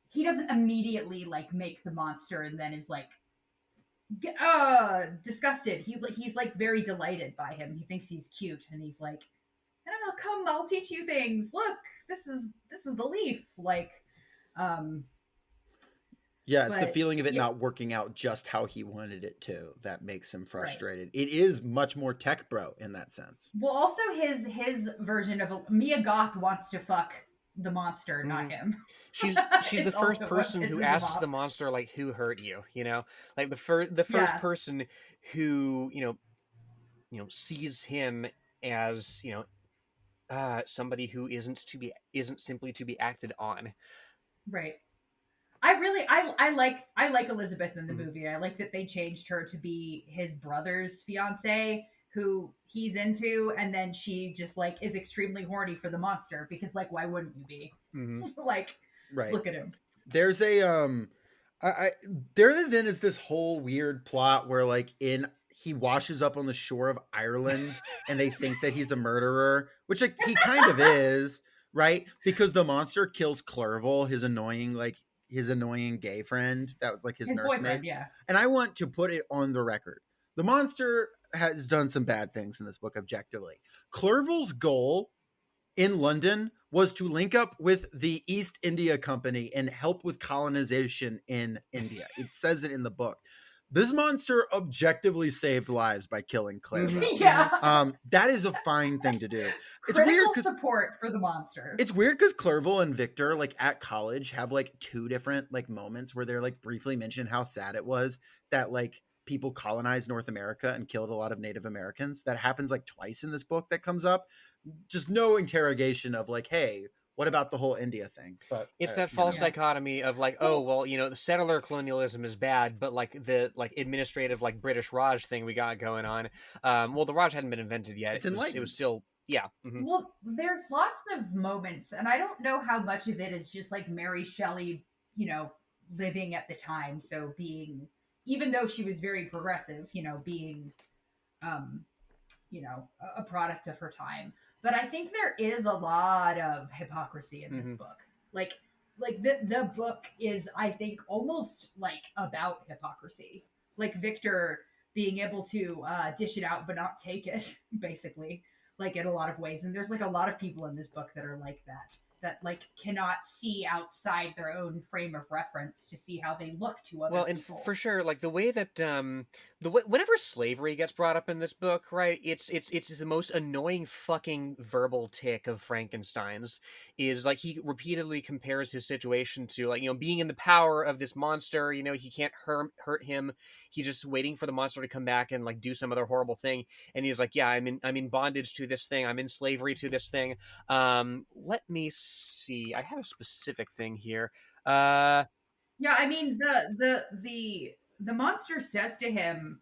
he doesn't immediately like make the monster and then is like disgusted. He's like very delighted by him. He thinks he's cute and he's like, "Oh, come, I'll teach you things. Look, this is the leaf." Like Yeah, it's the but feeling of it yeah, not working out just how he wanted it to that makes him right. frustrated. It is much more tech bro in that sense. Well, also his version of Mia Goth wants to fuck the monster, not him. She's the It's first also what person who pisses him asks off. the monster like who hurt you, you know? Like the first Yeah. person who, sees him as, somebody who isn't simply to be acted on. Right. I like Elizabeth in the Mhm. movie. I like that they changed her to be his brother's fiance who he's into, and then she just like is extremely horny for the monster because like why wouldn't you be? Mhm. Like Right. look at him. There's a there then is this whole weird plot where like he washes up on the shore of Ireland and they think that he's a murderer, which like he kind of is, right? Because the monster kills Clerval, his annoying gay friend that was like his nursemaid. Boyfriend, yeah. And I want to put it on the record. The monster has done some bad things in this book objectively. Clerval's goal in London was to link up with the East India Company and help with colonization in India. It says it in the book. This monster objectively saved lives by killing Clerval. Yeah. That is a fine thing to do. It's Critical weird because support for the monster. it's weird because Clerval and Victor, like at college, have like two different like moments where they're like briefly mention how sad it was that like people colonized North America and killed a lot of Native Americans. That happens like twice in this book that comes up. Just no interrogation of like, hey, what about the whole India thing? But It's that false Yeah. dichotomy of like, oh well, the settler colonialism is bad, but like the like administrative like British Raj thing we got going on. Well, the Raj hadn't been invented yet. It's It was enlightened. still mhm. Well, there's lots of moments, and I don't know how much of it is just like Mary Shelley, living at the time. So being, even though she was very progressive, being, um, a product of her time. But I think there is a lot of hypocrisy in this book. Like the book is, I think, almost like about hypocrisy. Like Victor being able to dish it out but not take it, basically, like in a lot of ways. And there's like a lot of people in this book that are like that like cannot see outside their own frame of reference to see how they look to other people. And for sure, like the way that whenever slavery gets brought up in this book, right? It's the most annoying fucking verbal tick of Frankenstein's. Is like he repeatedly compares his situation to like being in the power of this monster. He can't hurt him. He's just waiting for the monster to come back and like do some other horrible thing. And he's like, yeah, I'm in bondage to this thing. I'm in slavery to this thing. Let me see. I have a specific thing here. Yeah, I mean the monster says to him,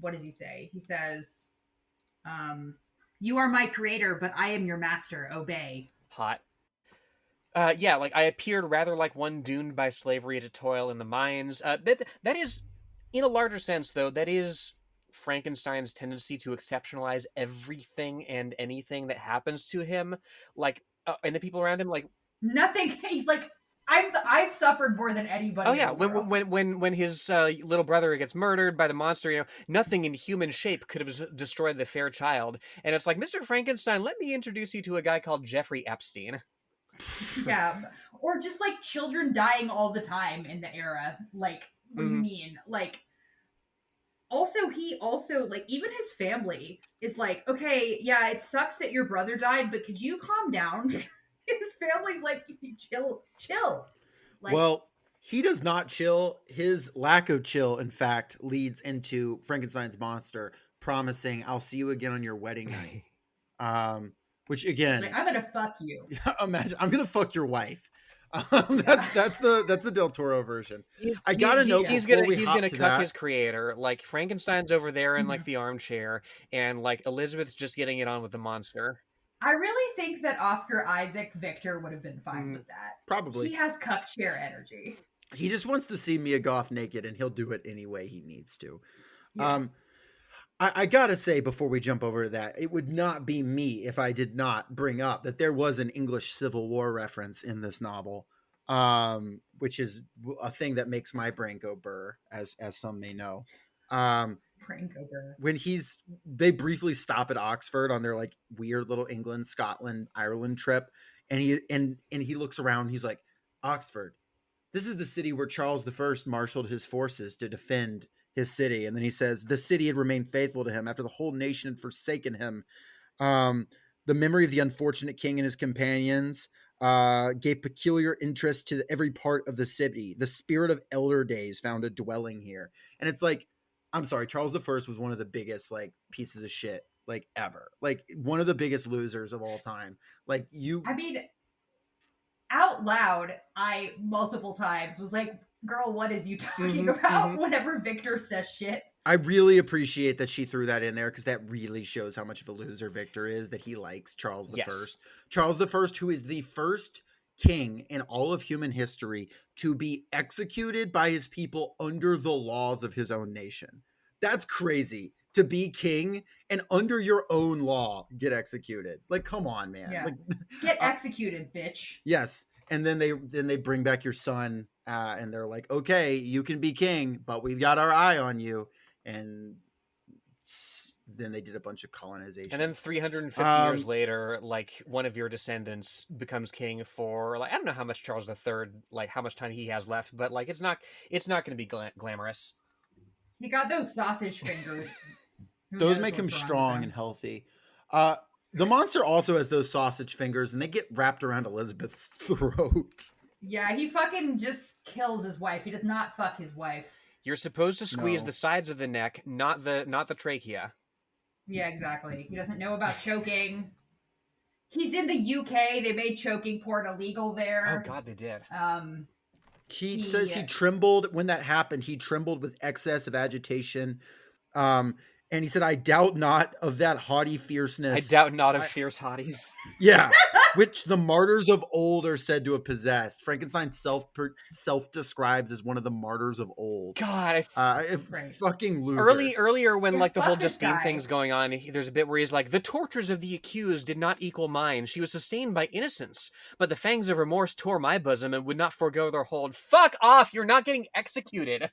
what does he say? He says, "You are my creator, but I am your master. Obey." Hot. Yeah, like I appeared rather like one doomed by slavery to toil in the mines. That is, in a larger sense, though, that is Frankenstein's tendency to exceptionalize everything and anything that happens to him, like and the people around him, like nothing. He's like, I've suffered more than anybody. oh yeah, in the world. when his little brother gets murdered by the monster, nothing in human shape could have destroyed the fair child, and it's like, Mr. Frankenstein, let me introduce you to a guy called Jeffrey Epstein. Yeah, or just like children dying all the time in the era. Like, what do you mean? Like, he also like even his family is like, okay, yeah, it sucks that your brother died, but could you calm down? His family's like, chill. Like, well, he does not chill. His lack of chill, in fact, leads into Frankenstein's monster promising, "I'll see you again on your wedding night." Which again, like, I'm gonna fuck you. imagine, I'm gonna fuck your wife. Yeah. That's the Del Toro version. He's I he, got a he note Yeah. he's before gonna we he's hop gonna to cuck that. his creator. Like Frankenstein's over there in like Mhm. the armchair, and like Elizabeth's just getting it on with the monster. I really think that Oscar Isaac Victor would have been fine Mm, with that. Probably. He has cuck chair energy. He just wants to see Mia Goth naked, and he'll do it any way he needs to. Yeah. Um, I gotta say before we jump over to that, it would not be me if I did not bring up that there was an English Civil War reference in this novel, which is a thing that makes my brain go burr, as some may know. Um, Prank over. when they briefly stop at Oxford on their like weird little England, Scotland, Ireland trip, and he looks around, he's like, Oxford, this is the city where Charles I marshaled his forces to defend his city. And then he says, the city had remained faithful to him after the whole nation had forsaken him. Um, the memory of the unfortunate king and his companions gave peculiar interest to every part of the city. The spirit of elder days found a dwelling here. And it's like, I'm sorry, Charles I was one of the biggest like pieces of shit like ever. Like one of the biggest losers of all time. Like you I mean, out loud, I multiple times was like, girl, what is you talking about whenever Victor says shit? I really appreciate that she threw that in there because that really shows how much of a loser Victor is, that he likes Charles the yes. First. Charles the First, who is the first king in all of human history to be executed by his people under the laws of his own nation. That's crazy. To be king and under your own law get executed. Like, come on, man. Yeah. Like, Get executed, bitch. yes. And then they bring back your son, and they're like, okay, you can be king, but we've got our eye on you. And then they did a bunch of colonization. And then 350 years later, like one of your descendants becomes king for like I don't know how much Charles III, like how much time he has left, but like it's not going to be glamorous. He got those sausage fingers. Who those knows make him what's wrong with strong them. and healthy. The monster also has those sausage fingers, and they get wrapped around Elizabeth's throat. Yeah, he fucking just kills his wife. He does not fuck his wife. You're supposed to squeeze No. the sides of the neck, not the trachea. Yeah, exactly. He doesn't know about choking. He's in the UK. They made choking porn illegal there. Oh God, they did. He says he trembled when that happened. He trembled with excess of agitation. And he said, I doubt not of that haughty I fierceness. doubt not of fierce hotties. Yeah, which the martyrs of old are said to have possessed. Frankenstein self describes as one of the martyrs of old. God, Right. Fucking loser. earlier when Yeah, like the whole fuck this Justine guy. thing's going on, there's a bit where he's like, the tortures of the accused did not equal mine. She was sustained by innocence, but the fangs of remorse tore my bosom and would not forego their hold. Fuck off! You're not getting executed.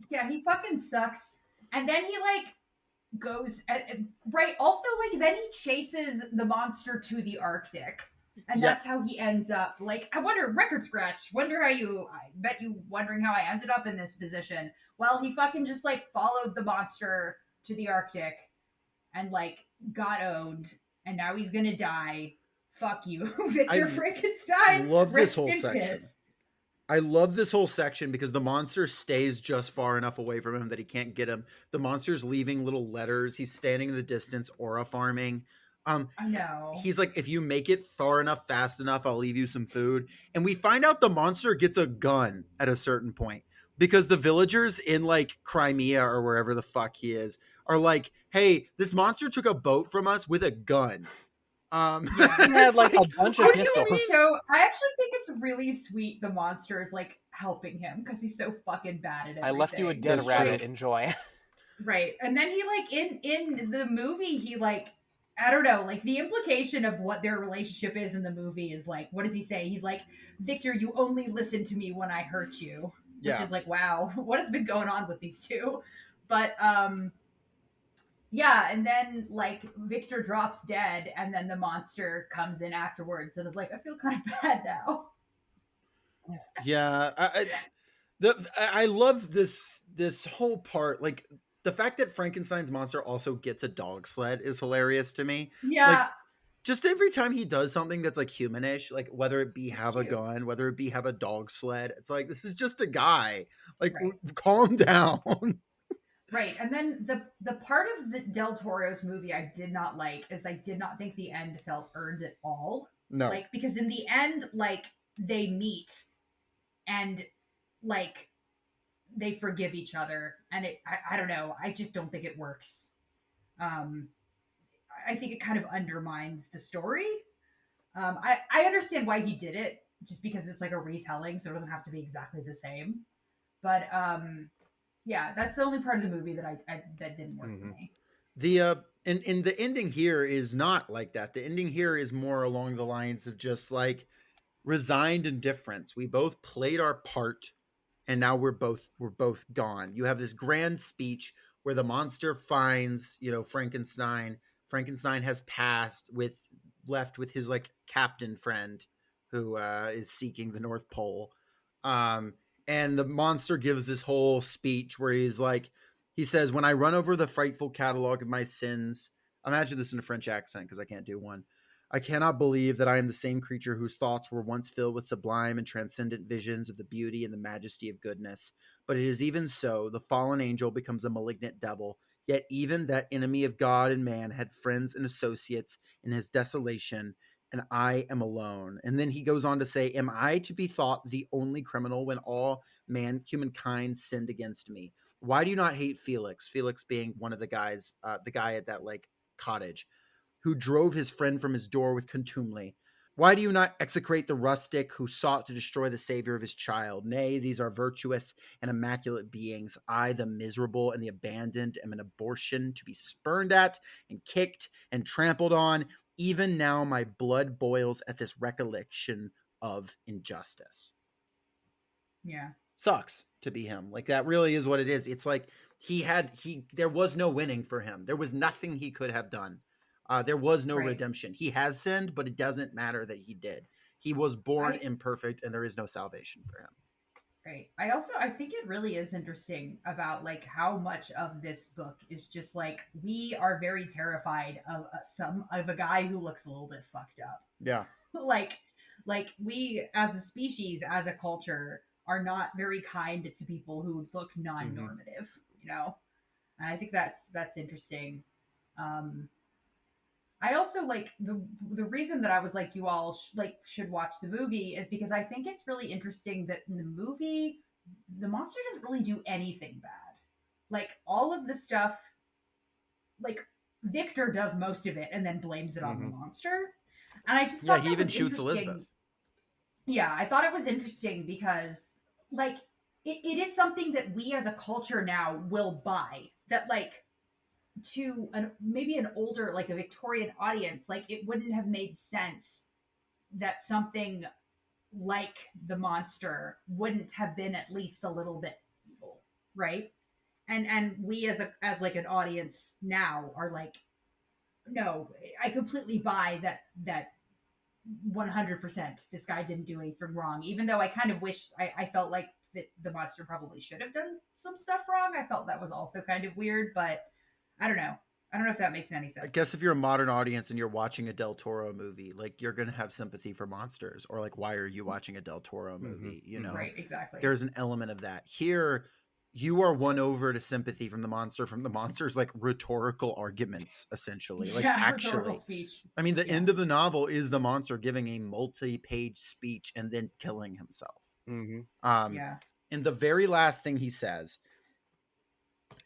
Yeah, he fucking sucks. And then he like goes right. Also, like then he chases the monster to the Arctic, and Yeah. that's how he ends up. Like, I wonder, record scratch. Wonder how you. I bet you wondering how I ended up in this position. Well, he fucking just like followed the monster to the Arctic, and like got owned, and now he's gonna die. Fuck you, Victor Frankenstein. love this Rest whole in section. piss. I love this whole section because the monster stays just far enough away from him that he can't get him. The monster's leaving little letters. He's standing in the distance, aura farming. I know. He's like, if you make it far enough, fast enough, I'll leave you some food. And we find out the monster gets a gun at a certain point because the villagers in like Crimea or wherever the fuck he is are like, hey, this monster took a boat from us with a gun. He had like a bunch of What do you pistols. mean? So I actually think it's really sweet the monster is like helping him because he's so fucking bad at everything. I left you a dead That's rabbit. true. Enjoy. Right. And then he like in the movie he like I don't know, like the implication of what their relationship is in the movie is like, what does he say? He's like, Victor, you only listen to me when I hurt you. Which Yeah. is like, wow, what has been going on with these two? But yeah, and then like Victor drops dead, and then the monster comes in afterwards and is like, I feel kind of bad now. Yeah, I love this whole part. Like the fact that Frankenstein's monster also gets a dog sled is hilarious to me. Yeah. Like just every time he does something that's like humanish, like whether it be have a Cute. gun, whether it be have a dog sled, it's like this is just a guy. Like Right. calm down. Right. And then the part of the Del Toro's movie I did not like is I did not think the end felt earned at all. No. Like, because in the end, like they meet and like they forgive each other, and I don't know, I just don't think it works. um I think it kind of undermines the story. I understand why he did it, just because it's like a retelling, so it doesn't have to be exactly the same. But yeah, that's the only part of the movie that I that didn't work for Mhm. me. The and the ending here is not like that. The ending here is more along the lines of just like resigned indifference. We both played our part, and now we're both gone. You have this grand speech where the monster finds, Frankenstein. Frankenstein has passed, with left with his like captain friend who is seeking the North Pole. Um and the monster gives this whole speech where he says, "When I run over the frightful catalog of my sins," imagine this in a French accent because I can't do one. "I cannot believe that I am the same creature whose thoughts were once filled with sublime and transcendent visions of the beauty and the majesty of goodness. But it is even so. The fallen angel becomes a malignant devil. Yet even that enemy of God and man had friends and associates in his desolation, and I am alone." And then he goes on to say, "Am I to be thought the only criminal when all humankind sinned against me? Why do you not hate Felix?" Felix being one of the guys, the guy at that like cottage, "who drove his friend from his door with contumely? Why do you not execrate the rustic who sought to destroy the savior of his child? Nay, these are virtuous and immaculate beings. I, the miserable and the abandoned, am an abortion to be spurned at and kicked and trampled on. Even now my blood boils at this recollection of injustice." Yeah. Sucks to be him. Like, that really is what it is. It's like there was no winning for him. There was nothing he could have done. There was no Right. redemption. He has sinned, but it doesn't matter that he did. He was born I imperfect, and there is no salvation for him. Right. I think it really is interesting about like how much of this book is just like we are very terrified of some of a guy who looks a little bit fucked up. Yeah. like we as a species, as a culture, are not very kind to people who look Mhm. non-normative, you know? And I think that's interesting. Um I also like the reason that I was like you all should watch the movie is because I think it's really interesting that in the movie the monster doesn't really do anything bad. Like all of the stuff, like Victor does most of it and then blames it on the Mhm. monster. And I just Yeah, thought he that even was shoots Elizabeth. interesting. Yeah, I thought it was interesting because like it is something that we as a culture now will buy. That like to maybe an older, like a Victorian audience, like it wouldn't have made sense that something like the monster wouldn't have been at least a little bit evil, right? And we as like an audience now are like, no, I completely buy that 100% this guy didn't do anything wrong. Even though I kind of wish I felt like that the monster probably should have done some stuff wrong. I felt that was also kind of weird, but I don't know. I don't know if that makes any I sense. guess if you're a modern audience and you're watching a Del Toro movie, like, you're gonna have sympathy for monsters, or like, why are you watching a Del Toro Mhm. movie? Mhm. Right, exactly. There's an element of that here. You are won over to sympathy from the monster's like rhetorical arguments, essentially. Like, Yeah, rhetorical actually, speech. I mean, the Yeah. end of the novel is the monster giving a multi-page speech and then killing himself. Mhm. um Yeah. and the very last thing he says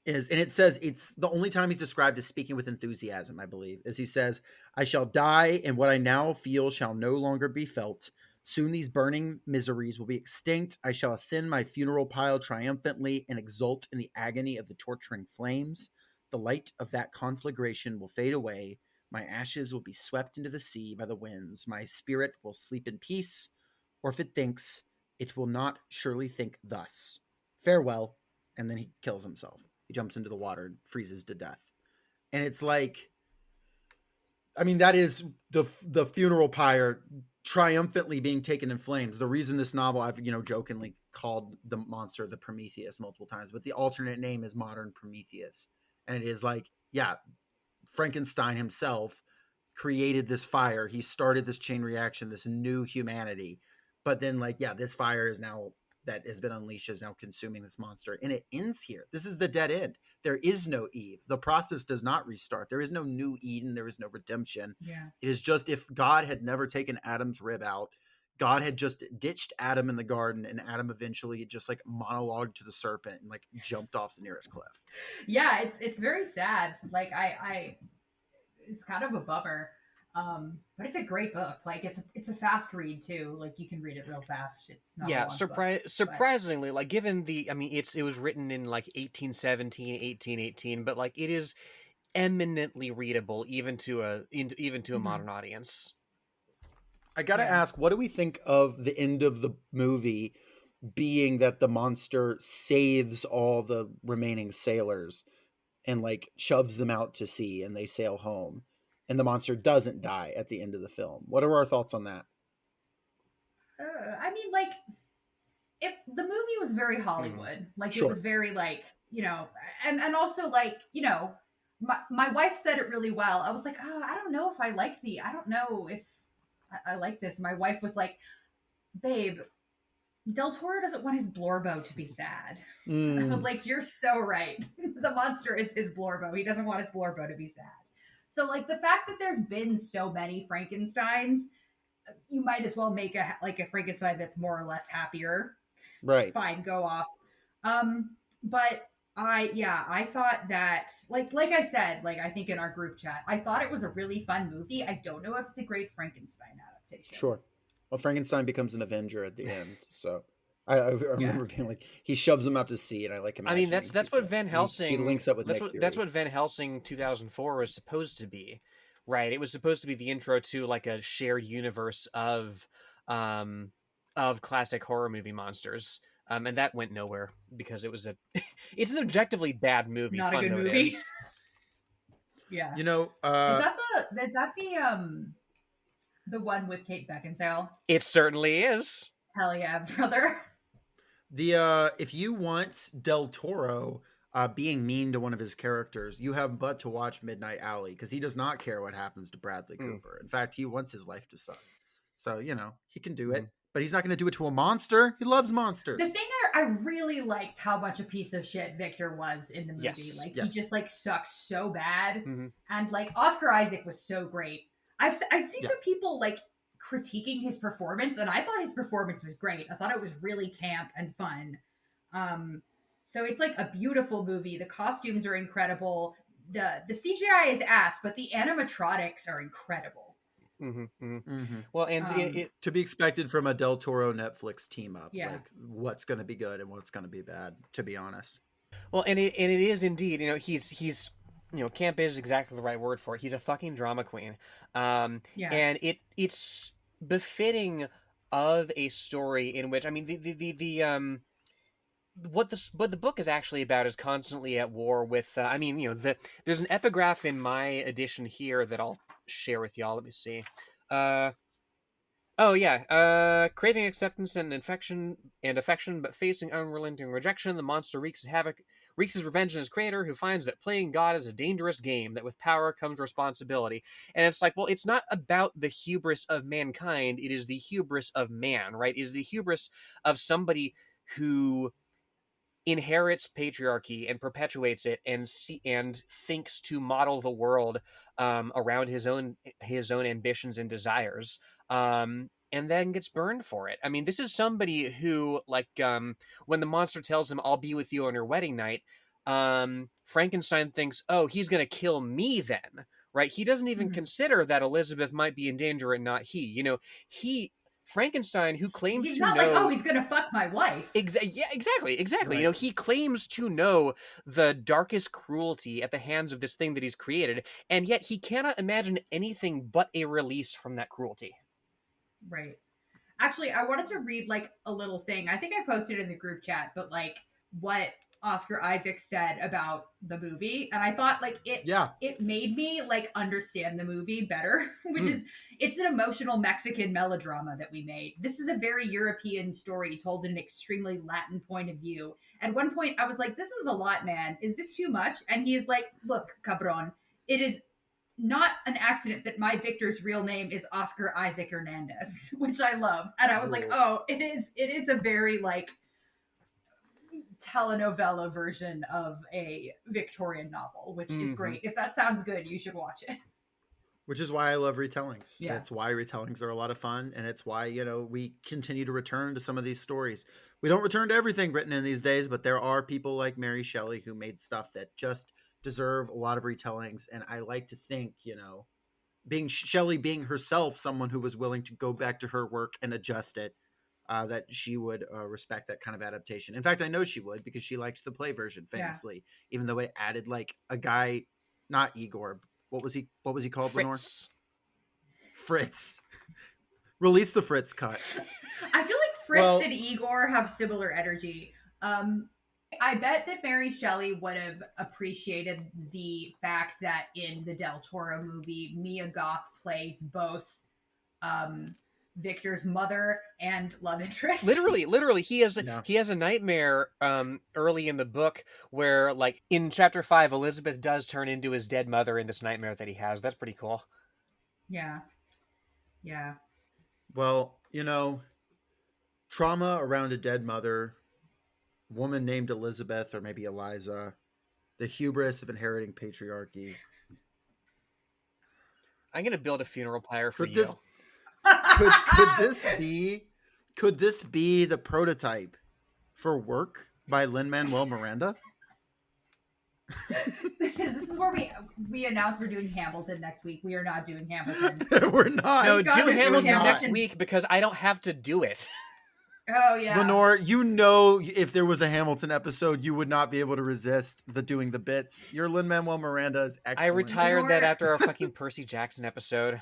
is, and it says it's the only time he's described as speaking with enthusiasm, I believe, is he says, "I shall die, and what I now feel shall no longer be felt. Soon these burning miseries will be extinct. I shall ascend my funeral pile triumphantly and exult in the agony of the torturing flames. The light of that conflagration will fade away. My ashes will be swept into the sea by the winds. My spirit will sleep in peace, or if it thinks, it will not surely think thus. Farewell." And then he kills himself. He jumps into the water and freezes to death. And it's like, I mean, that is the funeral pyre triumphantly being taken in flames. The reason this novel, I've jokingly called the monster the Prometheus multiple times, but the alternate name is Modern Prometheus. And it is like, yeah, Frankenstein himself created this fire. He started this chain reaction, this new humanity. But then, like, yeah, this fire is now, that has been unleashed, is now consuming this monster. And it ends here. This is the dead end. There is no Eve. The process does not restart. There is no new Eden. There is no redemption. Yeah. It is just, if God had never taken Adam's rib out, God had just ditched Adam in the garden, and Adam eventually just like monologued to the serpent and like jumped off the nearest cliff. Yeah, it's very sad. Like I it's kind of a bummer. But it's a great book. Like it's a fast read too. Like you can read it real fast. It's not a Yeah, long book. But surprisingly, like given the, I mean, it was written in like 1817, 1818, but like it is eminently readable even to a mhm, modern audience. I gotta yeah. ask, what do we think of the end of the movie being that the monster saves all the remaining sailors and like shoves them out to sea and they sail home, and the monster doesn't die at the end of the film? What are our thoughts on that? I mean, like the movie was very Mhm. Hollywood. Like it Sure. was very like, and also like, my wife said it really well. I was like, oh, I don't know if I don't know if I like this. My wife was like, babe, Del Toro doesn't want his Blorbo to be sad. I was Mm, like, you're so right. The monster is his Blorbo. He doesn't want his Blorbo to be sad. So like the fact that there's been so many Frankensteins, you might as well make a Frankenstein that's more or less happier. right. Fine, go off. But I thought that like I said, like I think in our group chat, I thought it was a really fun movie. I don't know if it's a great Frankenstein adaptation. Sure. Well, Frankenstein becomes an Avenger at the end, so I Yeah. remember being like, he shoves them out to sea, and I like I mean, imagining that's what Van he Helsing links up with that's Nick what that's Fury. what Van Helsing 2004 was supposed to be, right? It was supposed to be the intro to like a shared universe um of classic horror movie monsters. And that went nowhere because it was a it's an objectively bad movie, Not a fun good though it movie. is. Yeah. You know, Is that the one with Kate Beckinsale? It certainly is. Hell yeah, brother. if you want Del Toro being mean to one of his characters, you have but to watch Midnight Alley, because he does not care what happens to Bradley Mm, Cooper. In fact, he wants his life to suck. So he can do mhm. it, but he's not going to do it to a monster. He loves The monsters. thing I really liked how much a piece of shit Victor was in the movie. Yes. Like he Yes. just like sucks so bad, Hmm. and like Oscar Isaac was so great. I've seen Yeah. some people like critiquing his performance, and I thought his performance was great. I thought it was really camp and fun. Um, so it's like a beautiful movie. The costumes are incredible. The CGI is ass, but the animatronics are incredible. Hmm. Hmm. Hmm. Well, and Um, To be expected from a Del Toro Netflix team up, yeah. like what's going to be good and what's going to be bad, to be honest. well, and it is indeed. He's camp is exactly the right word for it. He's a fucking drama queen. Yeah. And it's befitting of a story in which, I mean, the what the book is actually about is constantly at war with. I mean, there's an epigraph in my edition here that I'll share with y'all. Let me see. Uh, Oh yeah, craving acceptance and affection, but facing unrelenting rejection, the monster wreaks his revenge on his creator, who finds that playing God is a dangerous game, that with power comes responsibility. And it's like, well, it's not about the hubris of mankind, it is the hubris of man, right? It is the hubris of somebody who inherits patriarchy and perpetuates it and thinks to model the world around his own ambitions and desires, and then gets burned for it. I mean, this is somebody who, like, when the monster tells him, "I'll be with you on your wedding night," Frankenstein thinks, "Oh, he's going to kill me then." Right? He doesn't even Mhm. consider that Elizabeth might be in danger and not he. He Frankenstein, who claims He's to not like, oh, know. he's gonna fuck my wife. Yeah, exactly. Right. He claims to know the darkest cruelty at the hands of this thing that he's created, and yet he cannot imagine anything but a release from that cruelty. Right. Actually, I wanted to read like a little thing. I think I posted in the group chat, but like what Oscar Isaac said about the movie, and I thought like Yeah. it made me like understand the movie better, which Mm. is it's an emotional Mexican melodrama that we made. This is a very European story told in an extremely Latin point of view. At one point I was like, this is a lot, man. Is this too much? And he is like, look, cabron, it is not an accident that my Victor's real name is Oscar Isaac Hernandez, which I love. And I was like, Rules. oh, it is a very like telenovela version of a Victorian novel, which is Mhm. great. If that sounds good, you should watch it. Which is why I love retellings. Yeah. That's why retellings are a lot of fun, and it's why, we continue to return to some of these stories. We don't return to everything written in these days, but there are people like Mary Shelley who made stuff that just deserve a lot of retellings. And I like to think, being Shelley, being herself someone who was willing to go back to her work and adjust it, that she would respect that kind of adaptation. In fact, I know she would, because she liked the play version famously, even though it added like a guy, not Igor. What was he called, Lenore? Fritz. Release the Fritz cut. I feel like Fritz and Igor have similar energy. I bet that Mary Shelley would have appreciated the fact that in the Del Toro movie, Mia Goth plays both Victor's mother and love interest. Literally, he has a nightmare early in the book where, like, in chapter 5, Elizabeth does turn into his dead mother in this nightmare that he has. That's pretty cool. Yeah. Well, trauma around a dead mother, woman named Elizabeth or maybe Eliza, the hubris of inheriting patriarchy. I'm gonna build a funeral pyre for you. Could this be the prototype for Work by Lin-Manuel Miranda? This is where we announce we're doing Hamilton next week. We are not doing Hamilton. We're not. No, do Hamilton next week, because I don't have to do it. Oh, yeah. Lenore, if there was a Hamilton episode, you would not be able to resist doing the bits. Your Lin-Manuel Miranda is excellent. I retired that after our fucking Percy Jackson episode.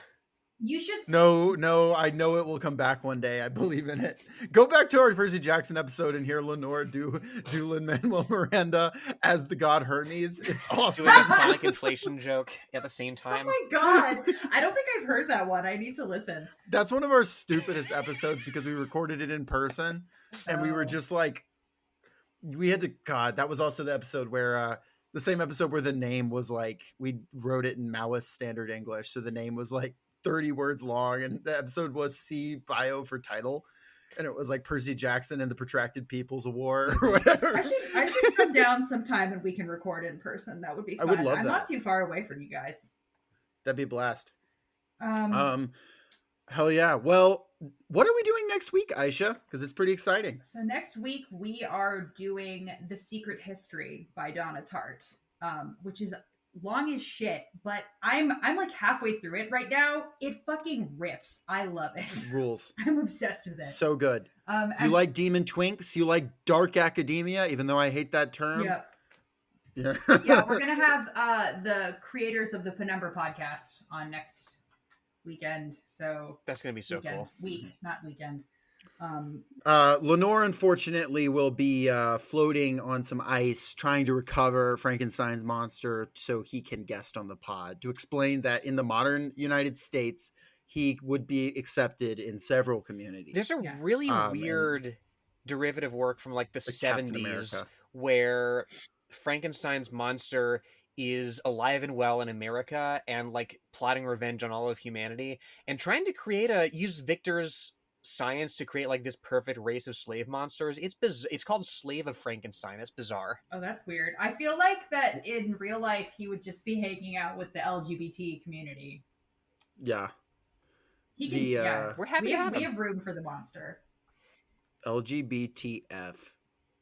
You should. No, I know it will come back one day. I believe in it. Go back to our Percy Jackson episode and hear Lenore do Lin-Manuel Miranda as the god Hermes. It's awesome. Doing a sonic inflation joke at the same time. Oh my god! I don't think I've heard that one. I need to listen. That's one of our stupidest episodes because we recorded it in person and we were just like, we had to. God, that was also the episode where. The same episode where the name was like, we wrote it in Maoist standard English, so the name was like 30 words long, and the episode was C bio for title, and it was like Percy Jackson and the Protracted People's War or whatever. I should come down sometime and we can record in person. That would be fun. I would love I'm that. not too far away from you guys. That'd be a blast. Hell yeah. Well, what are we doing next week, Aisha? Because it's pretty exciting. So next week we are doing The Secret History by Donna Tartt, which is long as shit, but I'm like halfway through it right now. It fucking rips. I love it. Rules. I'm obsessed with it. So good. You like demon twinks? You like dark academia, even though I hate that term? Yep. Yeah. Yeah, we're gonna have the creators of the Penumbra podcast on next weekend. So that's gonna be so cool. Not weekend. Lenore, unfortunately, will be floating on some ice trying to recover Frankenstein's monster so he can guest on the pod to explain that in the modern United States, he would be accepted in several communities. There's a really weird derivative work from like the 70s where Frankenstein's monster is alive and well in America and like plotting revenge on all of humanity and trying to use Victor's science to create like this perfect race of slave monsters. It's called Slave of Frankenstein. It's bizarre. Oh, that's weird. I feel like that in real life he would just be hanging out with the LGBT community. Yeah. He can, we're happy to have him. We have room for the monster. LGBTF.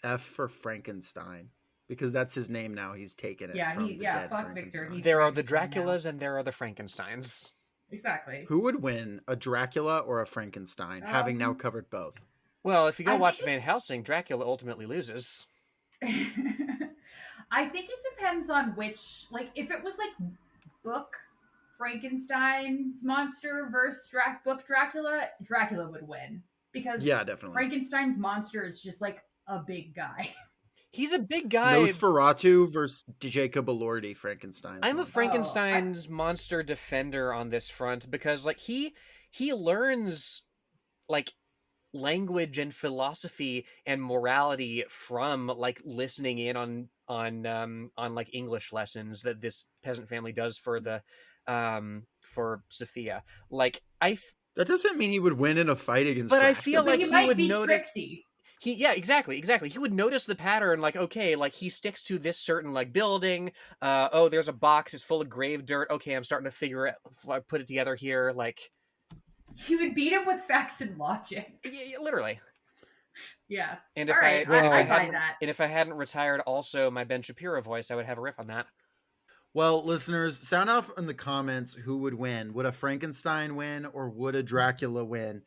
F for Frankenstein. Because that's his name now. He's taken it from the dead fuck Frankenstein. Victor. There are the Draculas and there are the Frankensteins. Exactly. Who would win, a Dracula or a Frankenstein, having now covered both? Well, if you go watch Van Helsing, Dracula ultimately loses. I think it depends on which, like, if it was like book Frankenstein's monster versus book Dracula, Dracula would win. Because definitely. Frankenstein's monster is just like a big guy. He's a big guy. Nosferatu versus Jacob Elordi, Frankenstein. I'm a Frankenstein's monster defender on this front because, like, he learns like language and philosophy and morality from like listening in on like English lessons that this peasant family does for the for Sophia. Like that doesn't mean he would win in a fight against. But Dracula. I feel like he would notice. Trixie. Yeah, exactly. He would notice the pattern, like, okay, like he sticks to this certain like building. Oh, there's a box, it's full of grave dirt. Okay, I'm starting to figure it, put it together here. Like, He would beat him with facts and logic. yeah, literally. Yeah. And All if right, I I buy hadn't, that. and if I hadn't retired, also my Ben Shapiro voice, I would have a riff on that. Well, listeners, sound off in the comments who would win. Would a Frankenstein win or would a Dracula win?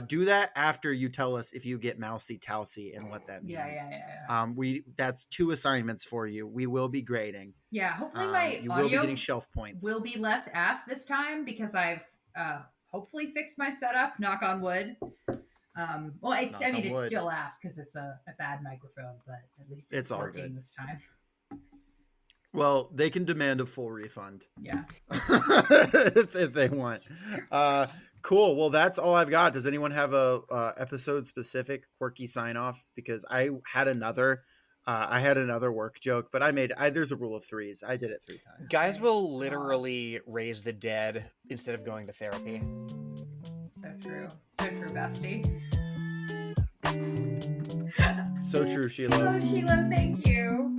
Do that after you tell us if you get mousy tousy and what that means. Yeah. That's 2 assignments for you. We will be grading. Yeah, hopefully my You audio will be getting shelf points. will be less ass this time because I've hopefully fixed my setup. Knock on wood. Well, it's Knock on wood. still ass because it's a bad microphone, but at least it's all working good this time. Well, they can demand a full refund. Yeah. if they want. Cool. Well, that's all I've got. Does anyone have a episode specific quirky sign off? Because I had another work joke, but there's a rule of 3s. I did it 3 times. Guys will literally raise the dead instead of going to therapy. So true, bestie. So true, Sheila. Oh, Sheila, thank you.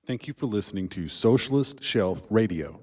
Thank you for listening to Socialist Shelf Radio.